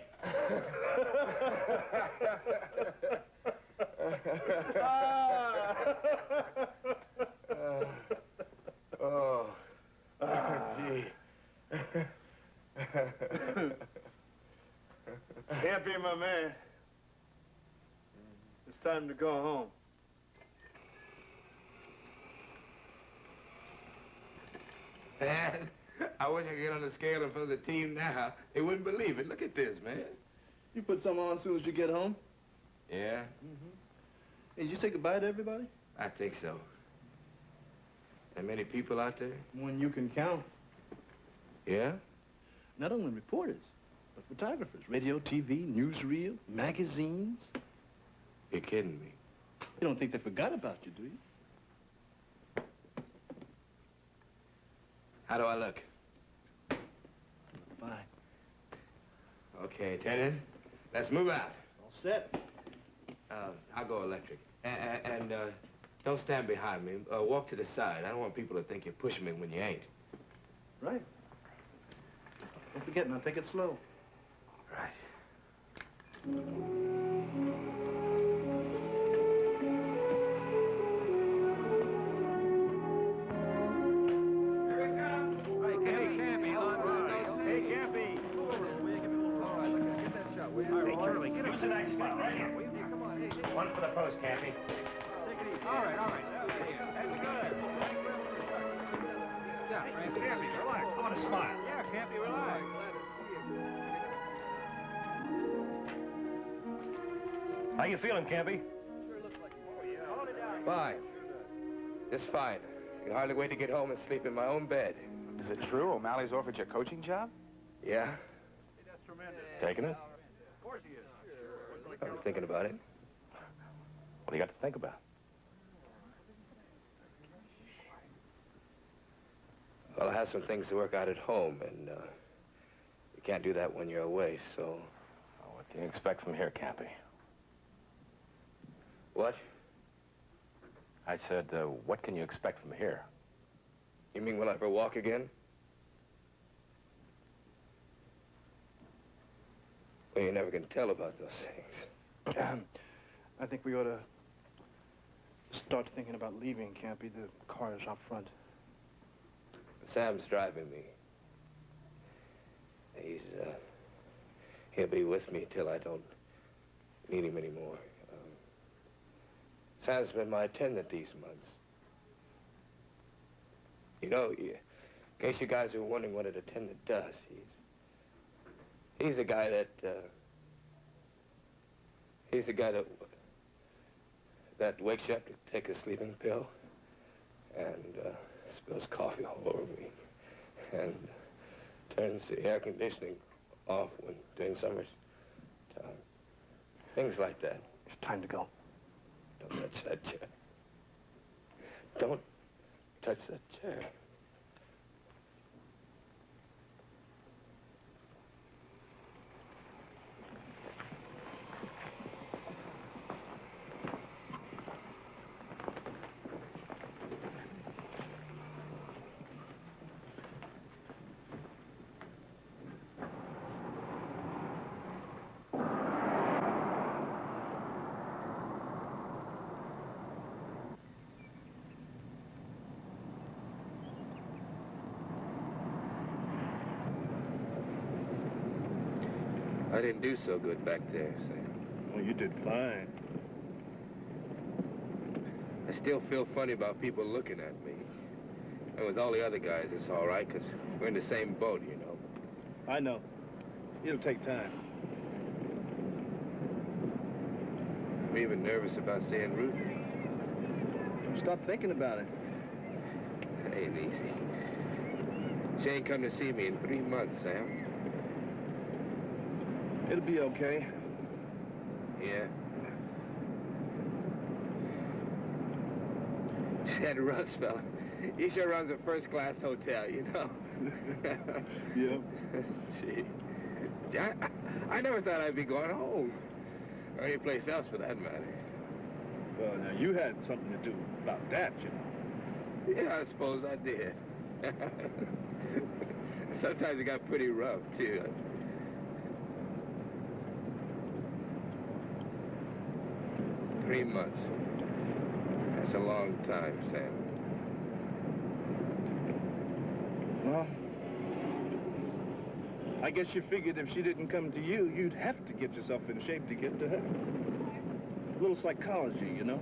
S12: Oh, gee.
S2: Can't be my man. It's time to go home.
S12: Man, I wish I could get on the scale in front of the team now. They wouldn't believe it. Look at this, man.
S14: You put some on as soon as you get home?
S12: Yeah?
S14: Hey, did you say goodbye to everybody?
S12: I think so. There many people out there?
S14: One you can count.
S12: Yeah?
S14: Not only reporters, but photographers. Radio, TV, newsreel, magazines.
S12: You're kidding me.
S14: You don't think they forgot about you, do you?
S12: How do I look?
S14: Fine.
S12: Okay, attendant. Let's move out.
S14: All set.
S12: I'll go electric. And don't stand behind me. Walk to the side. I don't want people to think you're pushing me when you ain't.
S14: Right. Don't forget, now take it slow.
S12: Right.
S3: One for the post, Cappy.
S18: Take it easy. All right, all right. That's good. Yeah, Campy, relax. I want to smile. Yeah, Campy, relax.
S14: How you feeling, Campy?
S12: Fine. Just fine. I can hardly wait to get home and sleep in my own bed.
S17: Is it true O'Malley's offered you a coaching job?
S12: Yeah?
S18: That's tremendous.
S14: Taking it?
S18: Of course he is.
S12: I'm thinking about it.
S14: What do you got to think about?
S12: Well, I have some things to work out at home, and you can't do that when you're away, so...
S14: Oh, what do you expect from here, Campy?
S12: What?
S14: I said, what can you expect from here?
S12: You mean will I ever walk again? Well, you never can tell about those things.
S14: I think we ought to start thinking about leaving, Campy. The car is out front.
S12: Sam's driving me. He'll be with me till I don't need him anymore. Sam's been my attendant these months. You know, in case you guys are wondering what an attendant does, he's the guy that, that wakes you up to take a sleeping pill and spills coffee all over me and turns the air conditioning off when during summer time. Things like that.
S14: It's time to go.
S12: Don't touch that chair. Don't touch that chair. I didn't do so good back there, Sam.
S16: Well, you did fine.
S12: I still feel funny about people looking at me. And with all the other guys, it's all right, because we're in the same boat, you know.
S16: I know. It'll take time.
S12: I'm even nervous about seeing Ruth.
S16: Stop thinking about it.
S12: It ain't easy. She ain't come to see me in 3 months, Sam.
S16: It'll be okay.
S12: Yeah. That Russ fella, he sure runs a first-class hotel, you know.
S16: Yeah.
S12: Gee. I never thought I'd be going home. Or any place else, for that matter.
S16: Well, now, you had something to do about that, you know.
S12: Yeah, I suppose I did. Sometimes it got pretty rough, too. 3 months. That's a long time, Sam.
S16: Well, I guess you figured if she didn't come to you, you'd have to get yourself in shape to get to her. A little psychology, you know?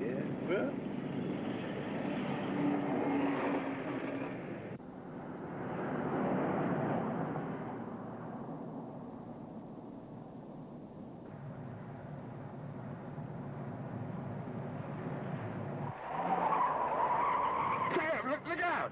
S16: Yeah, well...
S12: Look out!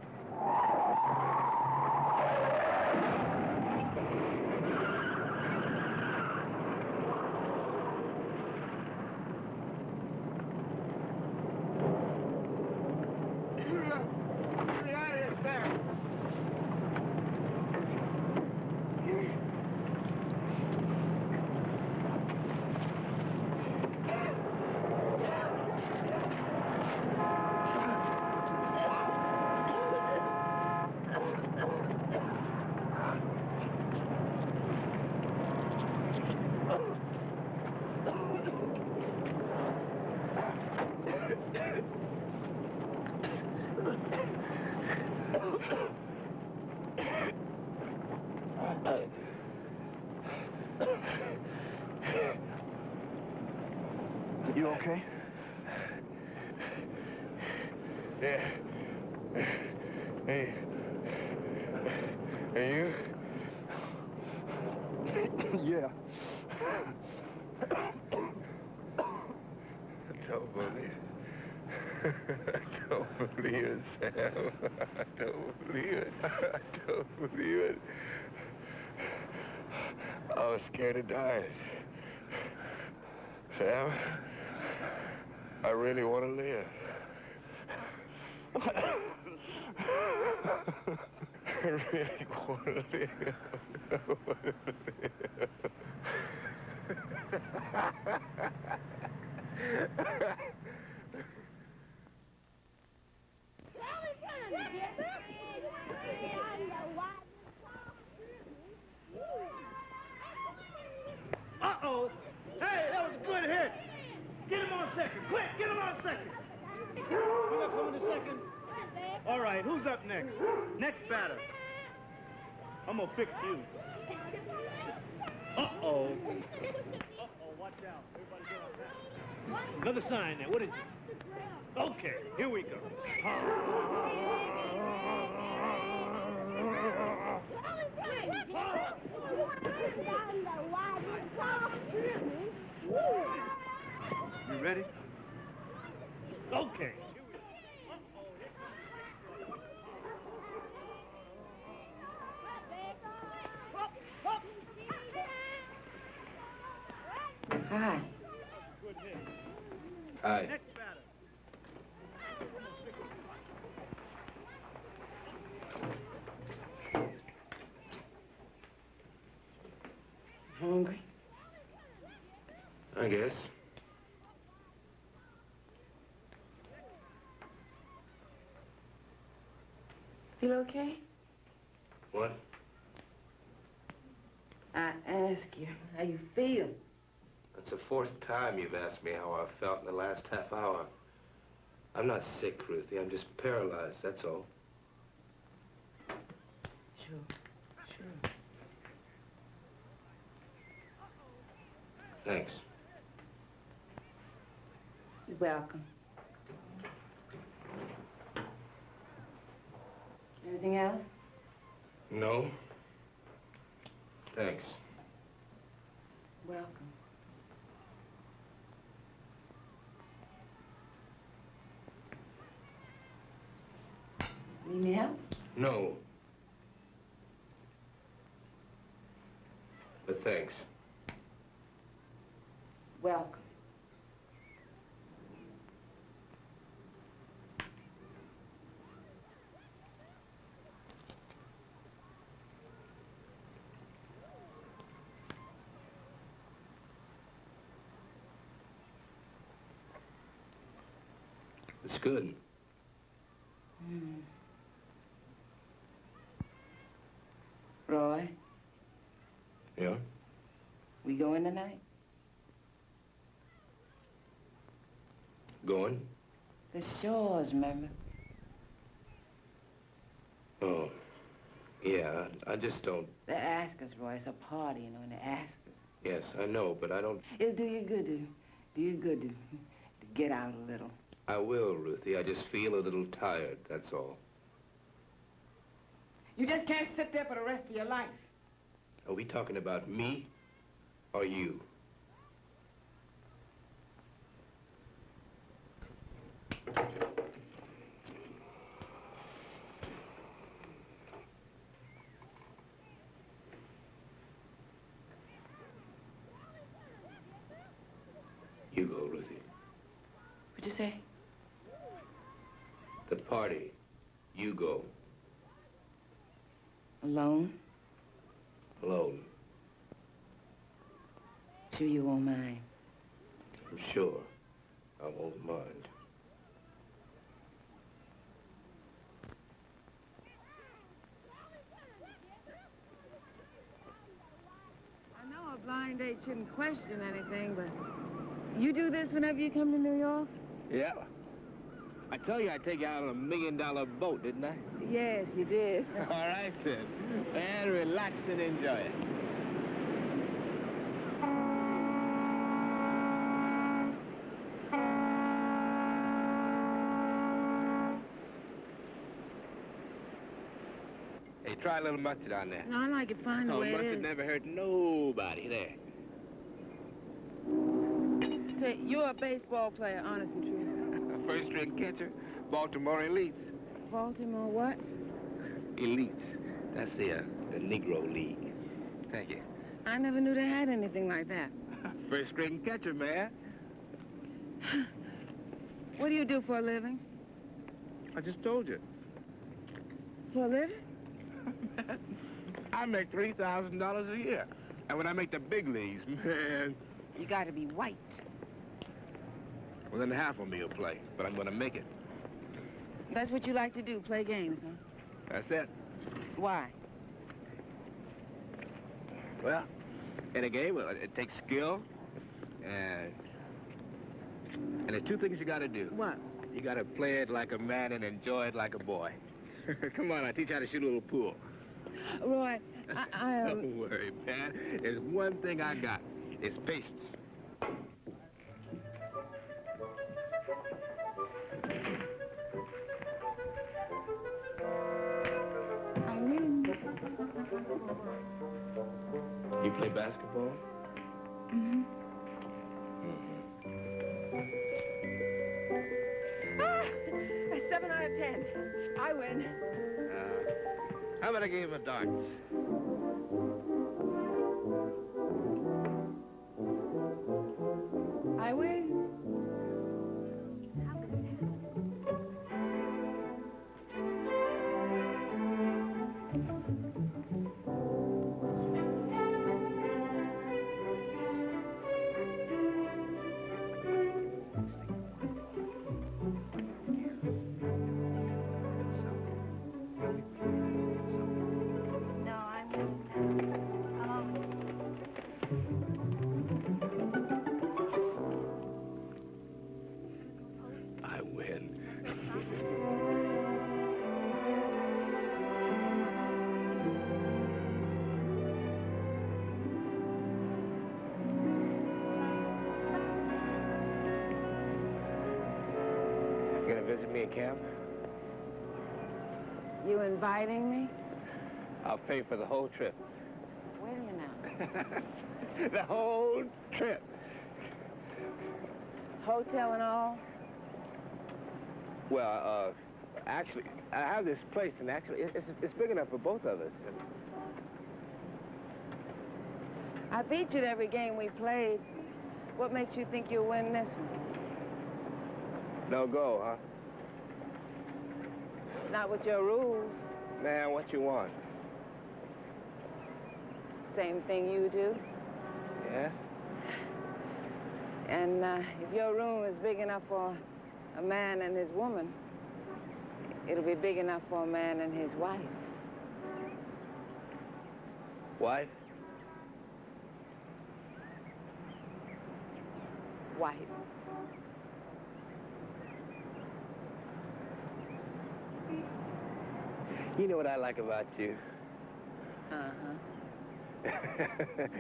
S16: You okay?
S12: Yeah. Hey. Are you?
S16: Yeah.
S12: I don't believe it. I don't believe it, Sam. I don't believe it. I don't believe it. I was scared of dying. Sam, I really want to live. I really want to live. I want to live.
S14: Uh-oh. Hey, that was a good hit. Get him on second. Quick, get him on second. You got coming to second? All right, who's up next? Next batter. I'm going to fix you. Uh-oh. Uh-oh, watch out. Everybody get on that. Another sign there. What is it? Okay, here we go. You ready? Okay.
S13: Hi.
S12: Hi.
S13: Hungry?
S12: I guess.
S13: Feel okay?
S12: What?
S13: I ask you how you feel.
S12: That's the 4th time you've asked me how I felt in the last half hour. I'm not sick, Ruthie. I'm just paralyzed, that's all.
S13: Sure, sure.
S12: Thanks.
S13: You're welcome. Anything else?
S12: No. Thanks.
S13: Welcome. Need any help?
S12: No. But thanks.
S13: Welcome.
S9: It's good.
S13: Roy,
S9: Yeah?
S13: we going tonight?
S9: Going?
S13: The Shores, remember?
S9: Oh. Yeah, I just don't...
S13: They ask us, Roy. It's a party, you know, and they ask us.
S9: Yes, I know, but I don't...
S13: It'll do you good to get out a little.
S9: I will, Ruthie. I just feel a little tired, that's all.
S13: You just can't sit there for the rest of your life.
S9: Are we talking about me or you? You go, Ruthie.
S13: What'd you say?
S9: The party. You go.
S13: Alone?
S9: Alone.
S13: Sure you won't mind?
S9: I'm sure. I won't mind.
S13: I know a blind date shouldn't question anything, but you do this whenever you come to New York?
S3: Yeah. I told you I'd take you out on a $1 million boat, didn't I?
S13: Yes, you did.
S3: All right, then. And relax and enjoy it. Hey, try a little mustard on there.
S13: No, I like it fine the way it
S3: mustard
S13: is.
S3: never hurt nobody. There.
S13: Say, you're a baseball player, honest and true.
S3: First-string catcher, Baltimore Elites.
S13: Baltimore what?
S3: Elites. That's the Negro League. Thank you.
S13: I never knew they had anything like that.
S3: First-string catcher, man.
S13: What do you do for a living?
S3: I just told you.
S13: For a living?
S3: I make $3,000 a year. And when I make the big leagues, man...
S13: You gotta be white.
S3: Well, then half of me will play, but I'm gonna make it.
S13: That's what you like to do, play games, huh?
S3: That's it.
S13: Why?
S3: Well, in a game, it takes skill, and there's two things you gotta do.
S13: What?
S3: You gotta play it like a man and enjoy it like a boy. Come on, I'll teach you how to shoot a little pool.
S13: Roy,
S3: Don't worry, man. There's one thing I got. It's patience.
S9: You play basketball?
S13: Mm-hmm. Ah, 7 out of 10. I win.
S3: How about a game of darts?
S13: I win.
S3: Visit me at camp?
S13: You inviting me?
S3: I'll pay for the whole trip.
S13: Will you now?
S3: The whole trip.
S13: Hotel and all?
S3: Well, actually, I have this place, and actually, it's big enough for both of us.
S13: I beat you at every game we played. What makes you think you'll win this one?
S3: No go, huh?
S13: Not with your rules.
S3: Man, what you want?
S13: Same thing you do.
S3: Yeah?
S13: And if your room is big enough for a man and his woman, it'll be big enough for a man and his wife.
S1: Wife?
S13: Wife.
S1: You know what I like about you?
S13: Uh-huh.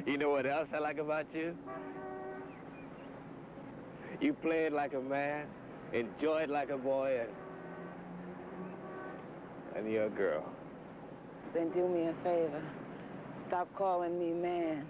S1: You know what else I like about you? You play it like a man, enjoy it like a boy, and you're a girl.
S13: Then do me a favor. Stop calling me man.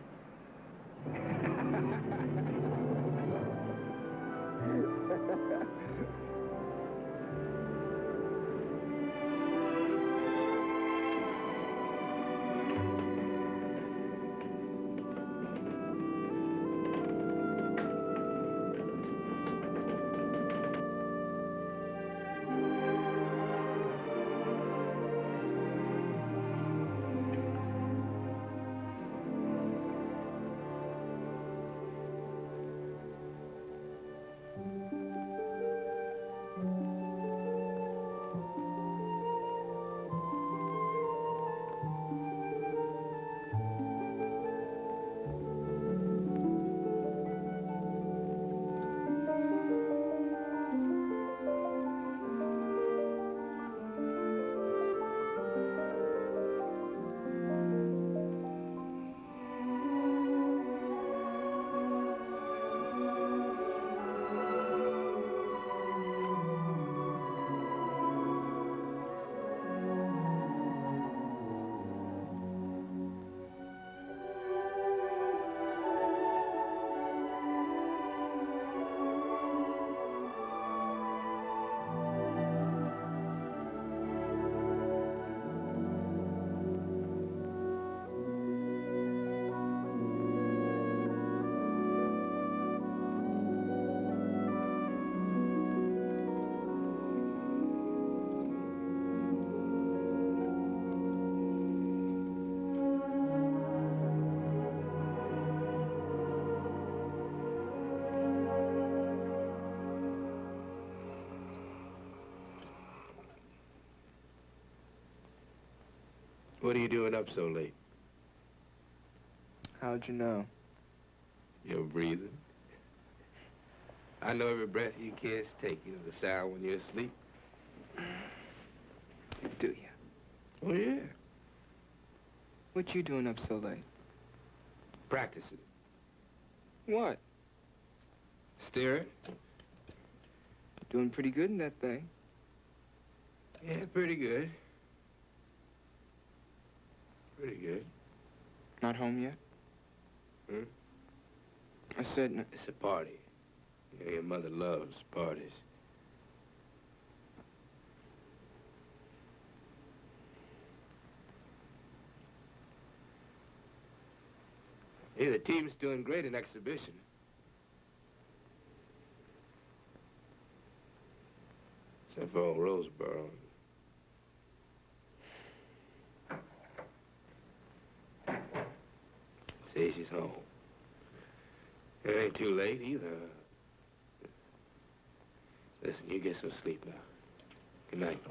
S1: What are you doing up so late?
S10: How'd you know?
S1: You're breathing. I know every breath you kids take, you know the sound when you're asleep.
S10: Do you?
S1: Oh, yeah.
S10: What you doing up so late?
S1: Practicing.
S10: What?
S1: Steering.
S10: Doing pretty good in that thing.
S1: Yeah, pretty good. Pretty good.
S10: Not home yet?
S1: Hmm?
S10: I said...
S1: It's a party. You know, your mother loves parties. Hey, the team's doing great in exhibition. Except for old Roseboro. See, she's home. It ain't too late either. Listen, you get some sleep now. Good night.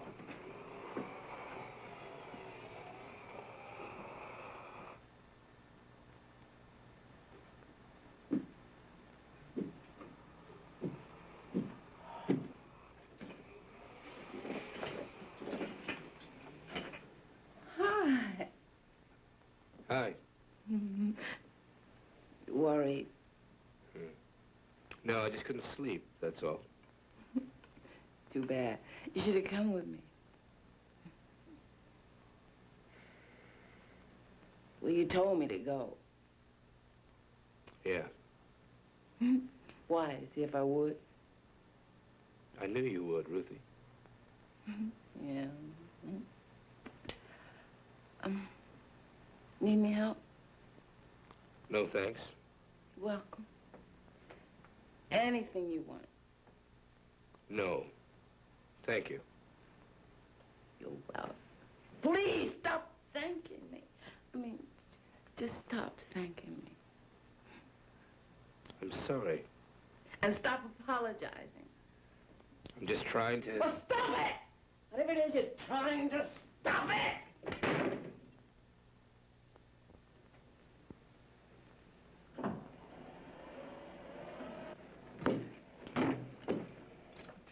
S13: Hi.
S1: Hi.
S13: Worried.
S1: No, I just couldn't sleep, that's all.
S13: Too bad. You should have come with me. Well, you told me to go.
S1: Yeah,
S13: Why? To see if I would?
S1: I knew you would, Ruthie.
S13: Yeah. Need any help?
S1: No, thanks.
S13: Welcome. Anything you want.
S1: No. Thank you.
S13: You're welcome. Please stop thanking me. I mean, just stop thanking me.
S1: I'm sorry.
S13: And stop apologizing.
S1: I'm
S3: I'm just trying to...
S13: Well, stop it! Whatever it is you're trying to stop it!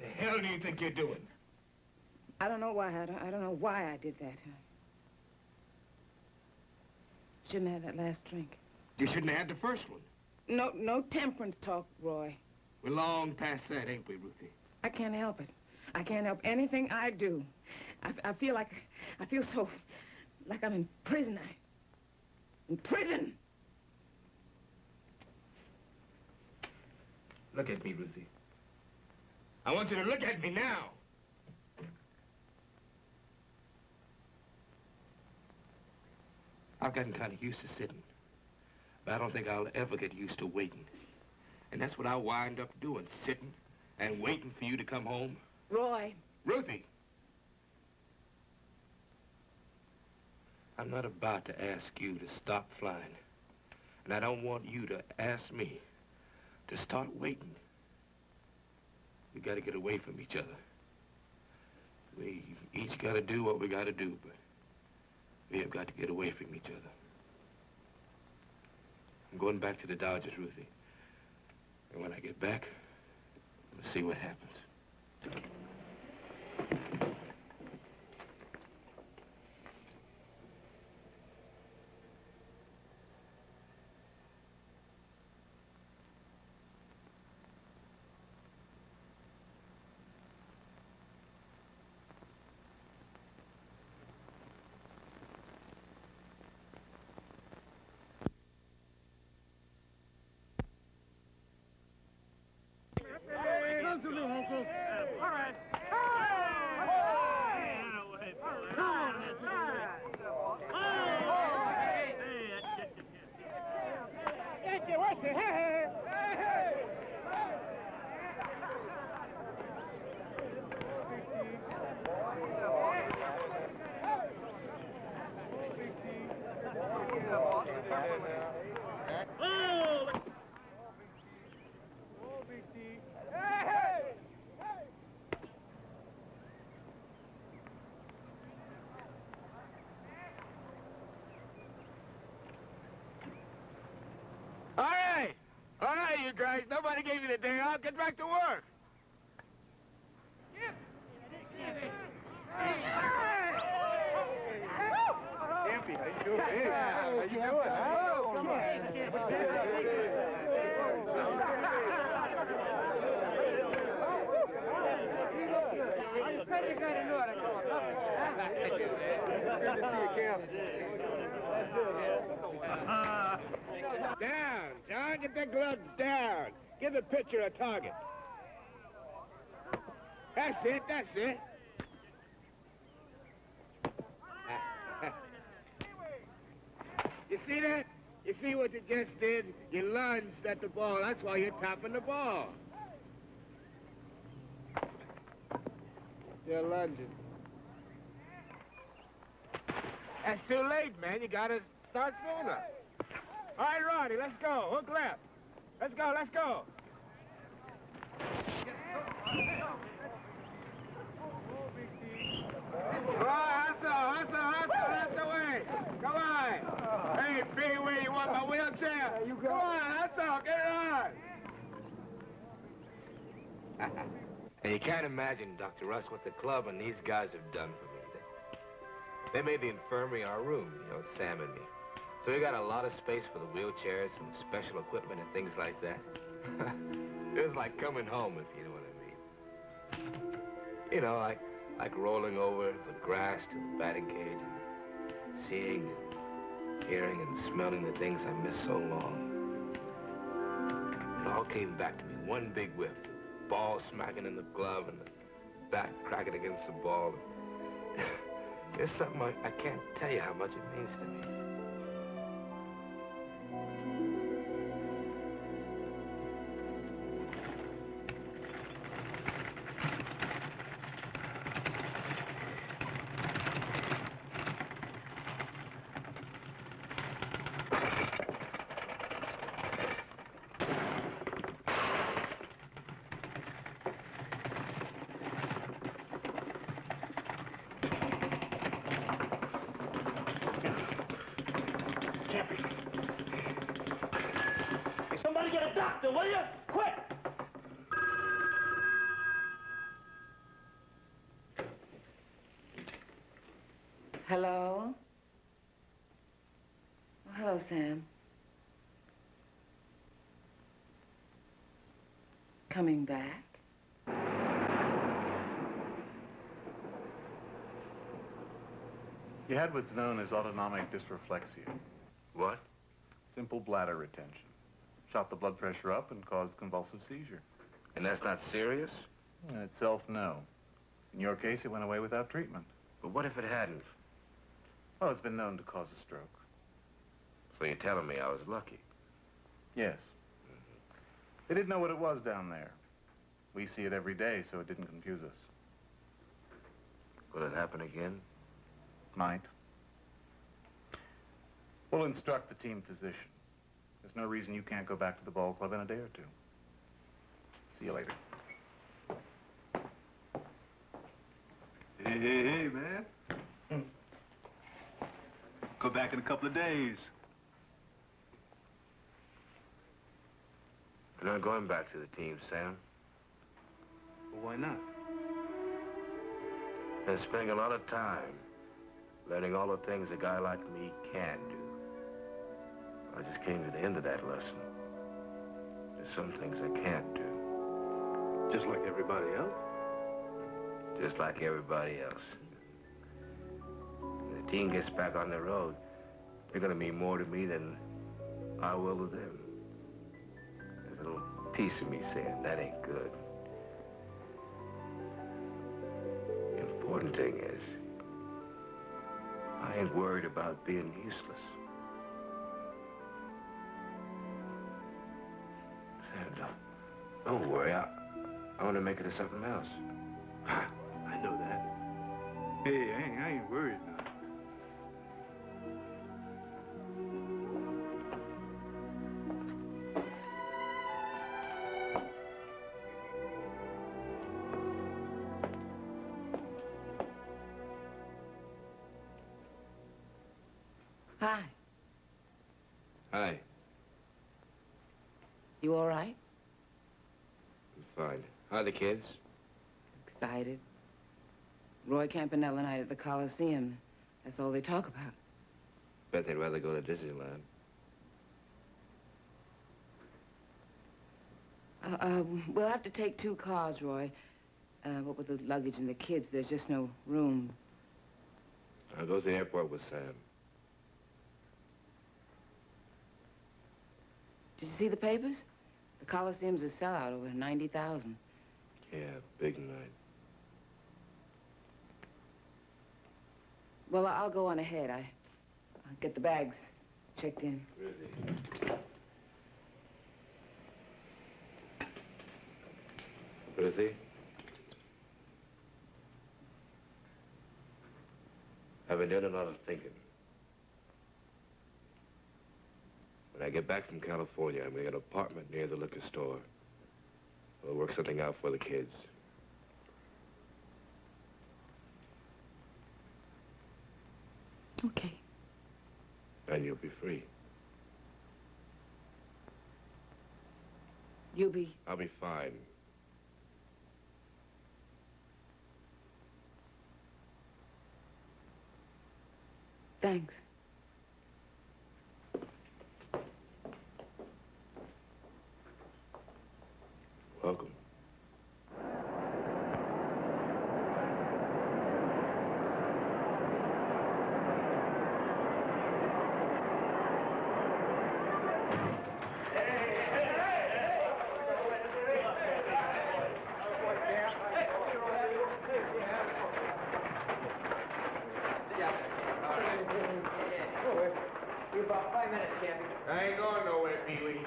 S3: The hell do you think you're doing?
S13: I don't know why. I don't know why I did that. Shouldn't have that last drink.
S3: You shouldn't have had the first one.
S13: No temperance talk, Roy.
S3: We're long past that, ain't we, Ruthie?
S13: I can't help it. I can't help anything I do. I feel so like I'm in prison. In prison.
S3: Look at me, Ruthie. I want you to look at me now. I've gotten kind of used to sitting, but I don't think I'll ever get used to waiting. And that's what I wind up doing, sitting and waiting for you to come home.
S13: Roy.
S3: Ruthie. I'm not about to ask you to stop flying. And I don't want you to ask me to start waiting. We got to get away from each other. We each got to do what we got to do, but we have got to get away from each other. I'm going back to the Dodgers, Ruthie. And when I get back, we'll see what happens. All right, you guys. Nobody gave you the day off. Get back to work.
S14: Campy, how you doing? Hey, how you doing? Oh, come on.
S7: Pretty good in order.
S14: Good to see you, Camp.
S3: Down, John. Get the gloves down. Give the pitcher a target. That's it. That's it. You see that? You see what you just did? You lunged at the ball. That's why you're tapping the ball. You're lunging. That's too late, man. You gotta start sooner. All right, Roddy, let's go. Hook left. Let's go, let's go. All right, that's the way. Come on. Hey, P, where you want my wheelchair? Come on, that's all. Get it on. And you can't imagine, Dr. Russ, what the club and these guys have done for me. They made the infirmary our room, you know, Sam and me. So we got a lot of space for the wheelchairs and special equipment and things like that. It was like coming home, if you know what I mean. You know, like rolling over the grass to the batting cage and seeing and hearing and smelling the things I missed so long. It all came back to me, one big whiff. The ball smacking in the glove and the bat cracking against the ball. It's something I can't tell you how much it means to me.
S14: a doctor, will you? Quick!
S13: Hello? Oh, hello, Sam. Coming back?
S16: You had what's known as autonomic dysreflexia.
S1: What?
S16: Simple bladder retention. Shot the blood pressure up and caused convulsive seizure.
S1: And that's not serious?
S16: In itself, no. In your case, it went away without treatment.
S1: But what if it hadn't?
S16: Well, it's been known to cause a stroke.
S1: So you're telling me I was lucky?
S16: Yes. They didn't know what it was down there. We see it every day, so it didn't confuse us.
S1: Will it happen again?
S16: Might. We'll instruct the team physician. There's no reason you can't go back to the ball club in a day or two. See you later.
S20: Hey, man. Go back in a couple of days.
S1: I'm not going back to the team, Sam.
S20: Well, why not?
S1: I'm spending a lot of time learning all the things a guy like me can do. I just came to the end of that lesson. There's some things I can't do.
S20: Just like everybody else?
S1: Just like everybody else. When the team gets back on the road, they're gonna mean more to me than I will to them. There's a little piece of me saying, that ain't good. The important thing is, I ain't worried about being useless. Sam, don't worry. I want to make it to something else.
S20: I know that. Hey, I ain't worried now.
S13: Hi.
S1: Hi.
S13: You all right?
S1: I'm fine. How are the kids?
S13: Excited. Roy Campanella and I at the Coliseum. That's all they talk about.
S1: Bet they'd rather go to Disneyland.
S13: We'll have to take 2 cars, Roy. What with the luggage and the kids, there's just no room.
S1: I'll go to the airport with Sam.
S13: Did you see the papers? The Coliseum's a sellout, over 90,000.
S1: Yeah, big night.
S13: Well, I'll go on ahead. I'll get the bags checked in.
S1: Ruthie? I've been doing a lot of thinking. When I get back from California, I'm going to get an apartment near the liquor store. We'll work something out for the kids.
S13: Okay.
S1: And you'll be free.
S13: You'll be...
S1: I'll be fine.
S13: Thanks.
S1: Welcome.
S10: You about 5 minutes, Cappy.
S3: I ain't going nowhere, Pee-wee.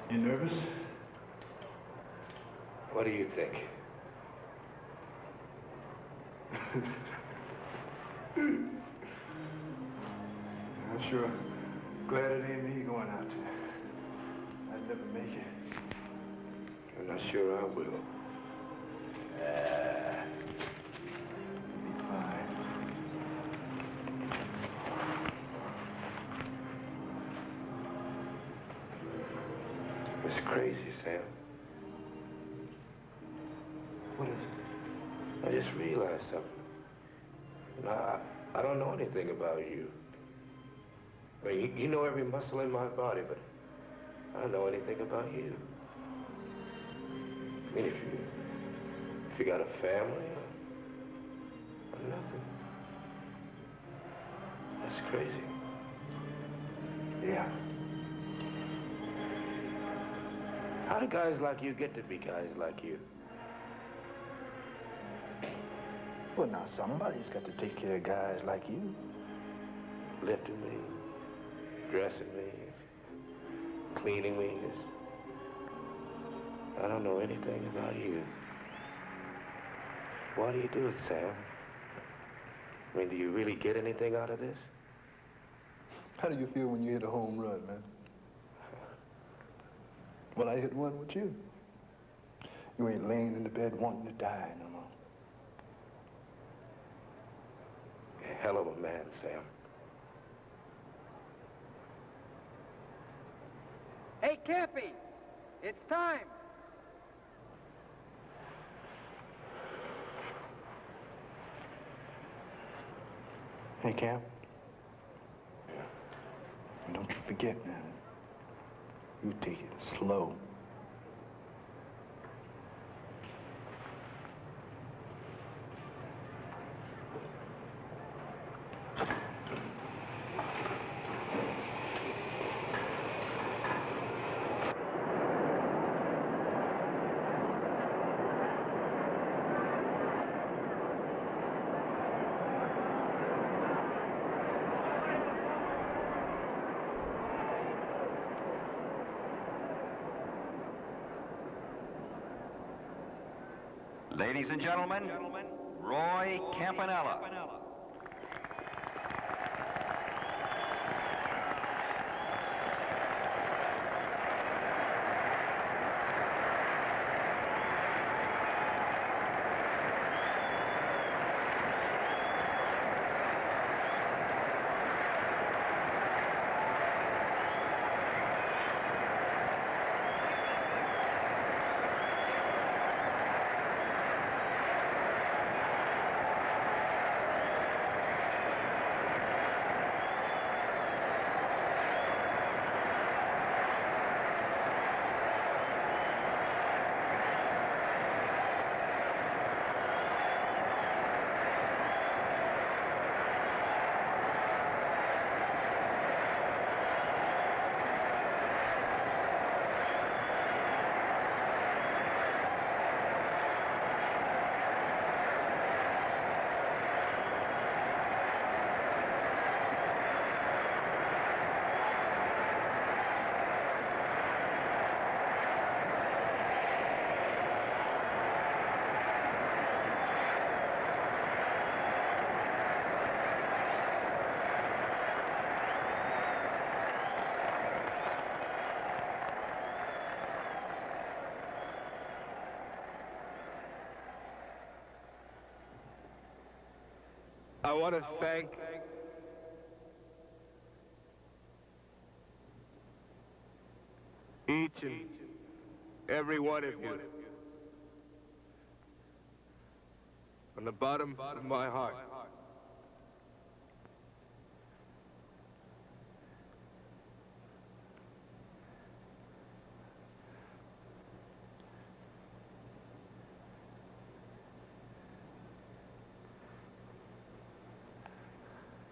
S16: You nervous?
S1: What do you think?
S16: I'm sure glad it ain't me going out there. I'd never make it.
S1: I'm not sure I will. Be fine. It's crazy, Sam. What is it? I just realized something. I don't know anything about you. I mean, you know every muscle in my body, but I don't know anything about you. I mean, if you got a family or nothing. That's crazy. Yeah. How do guys like you get to be guys like you?
S20: Well, now, somebody's got to take care of guys like you.
S1: Lifting me, dressing me, cleaning me. I don't know anything about you. Why do you do it, Sam? I mean, do you really get anything out of this?
S20: How do you feel when you hit a home run, man? Well, I hit one with you. You ain't laying in the bed wanting to die no more.
S1: A hell of a man, Sam.
S21: Hey, Cappy, it's time.
S20: Hey, Cap. And don't you forget now. You take it slow.
S18: Ladies and gentlemen, Roy Campanella.
S1: I want to thank each and every one of you from the bottom of my heart.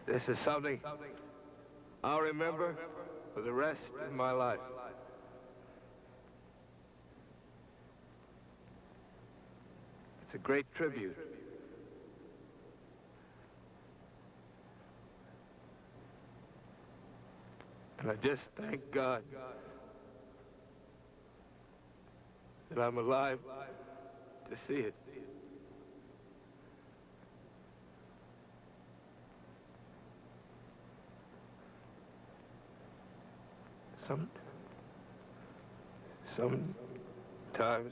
S1: This is something I'll remember for the rest of my life. It's a great tribute. And I just thank God that I'm alive to see it. times.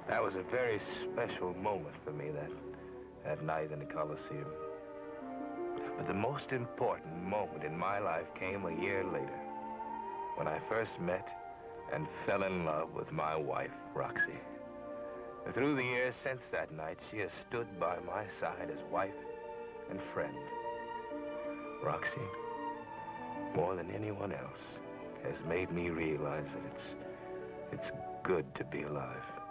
S1: That was a very special moment for me that night in the Coliseum. But the most important moment in my life came a year later, when I first met and fell in love with my wife, Roxy. Through the years since that night, she has stood by my side as wife and friend. Roxy, more than anyone else, has made me realize that it's good to be alive.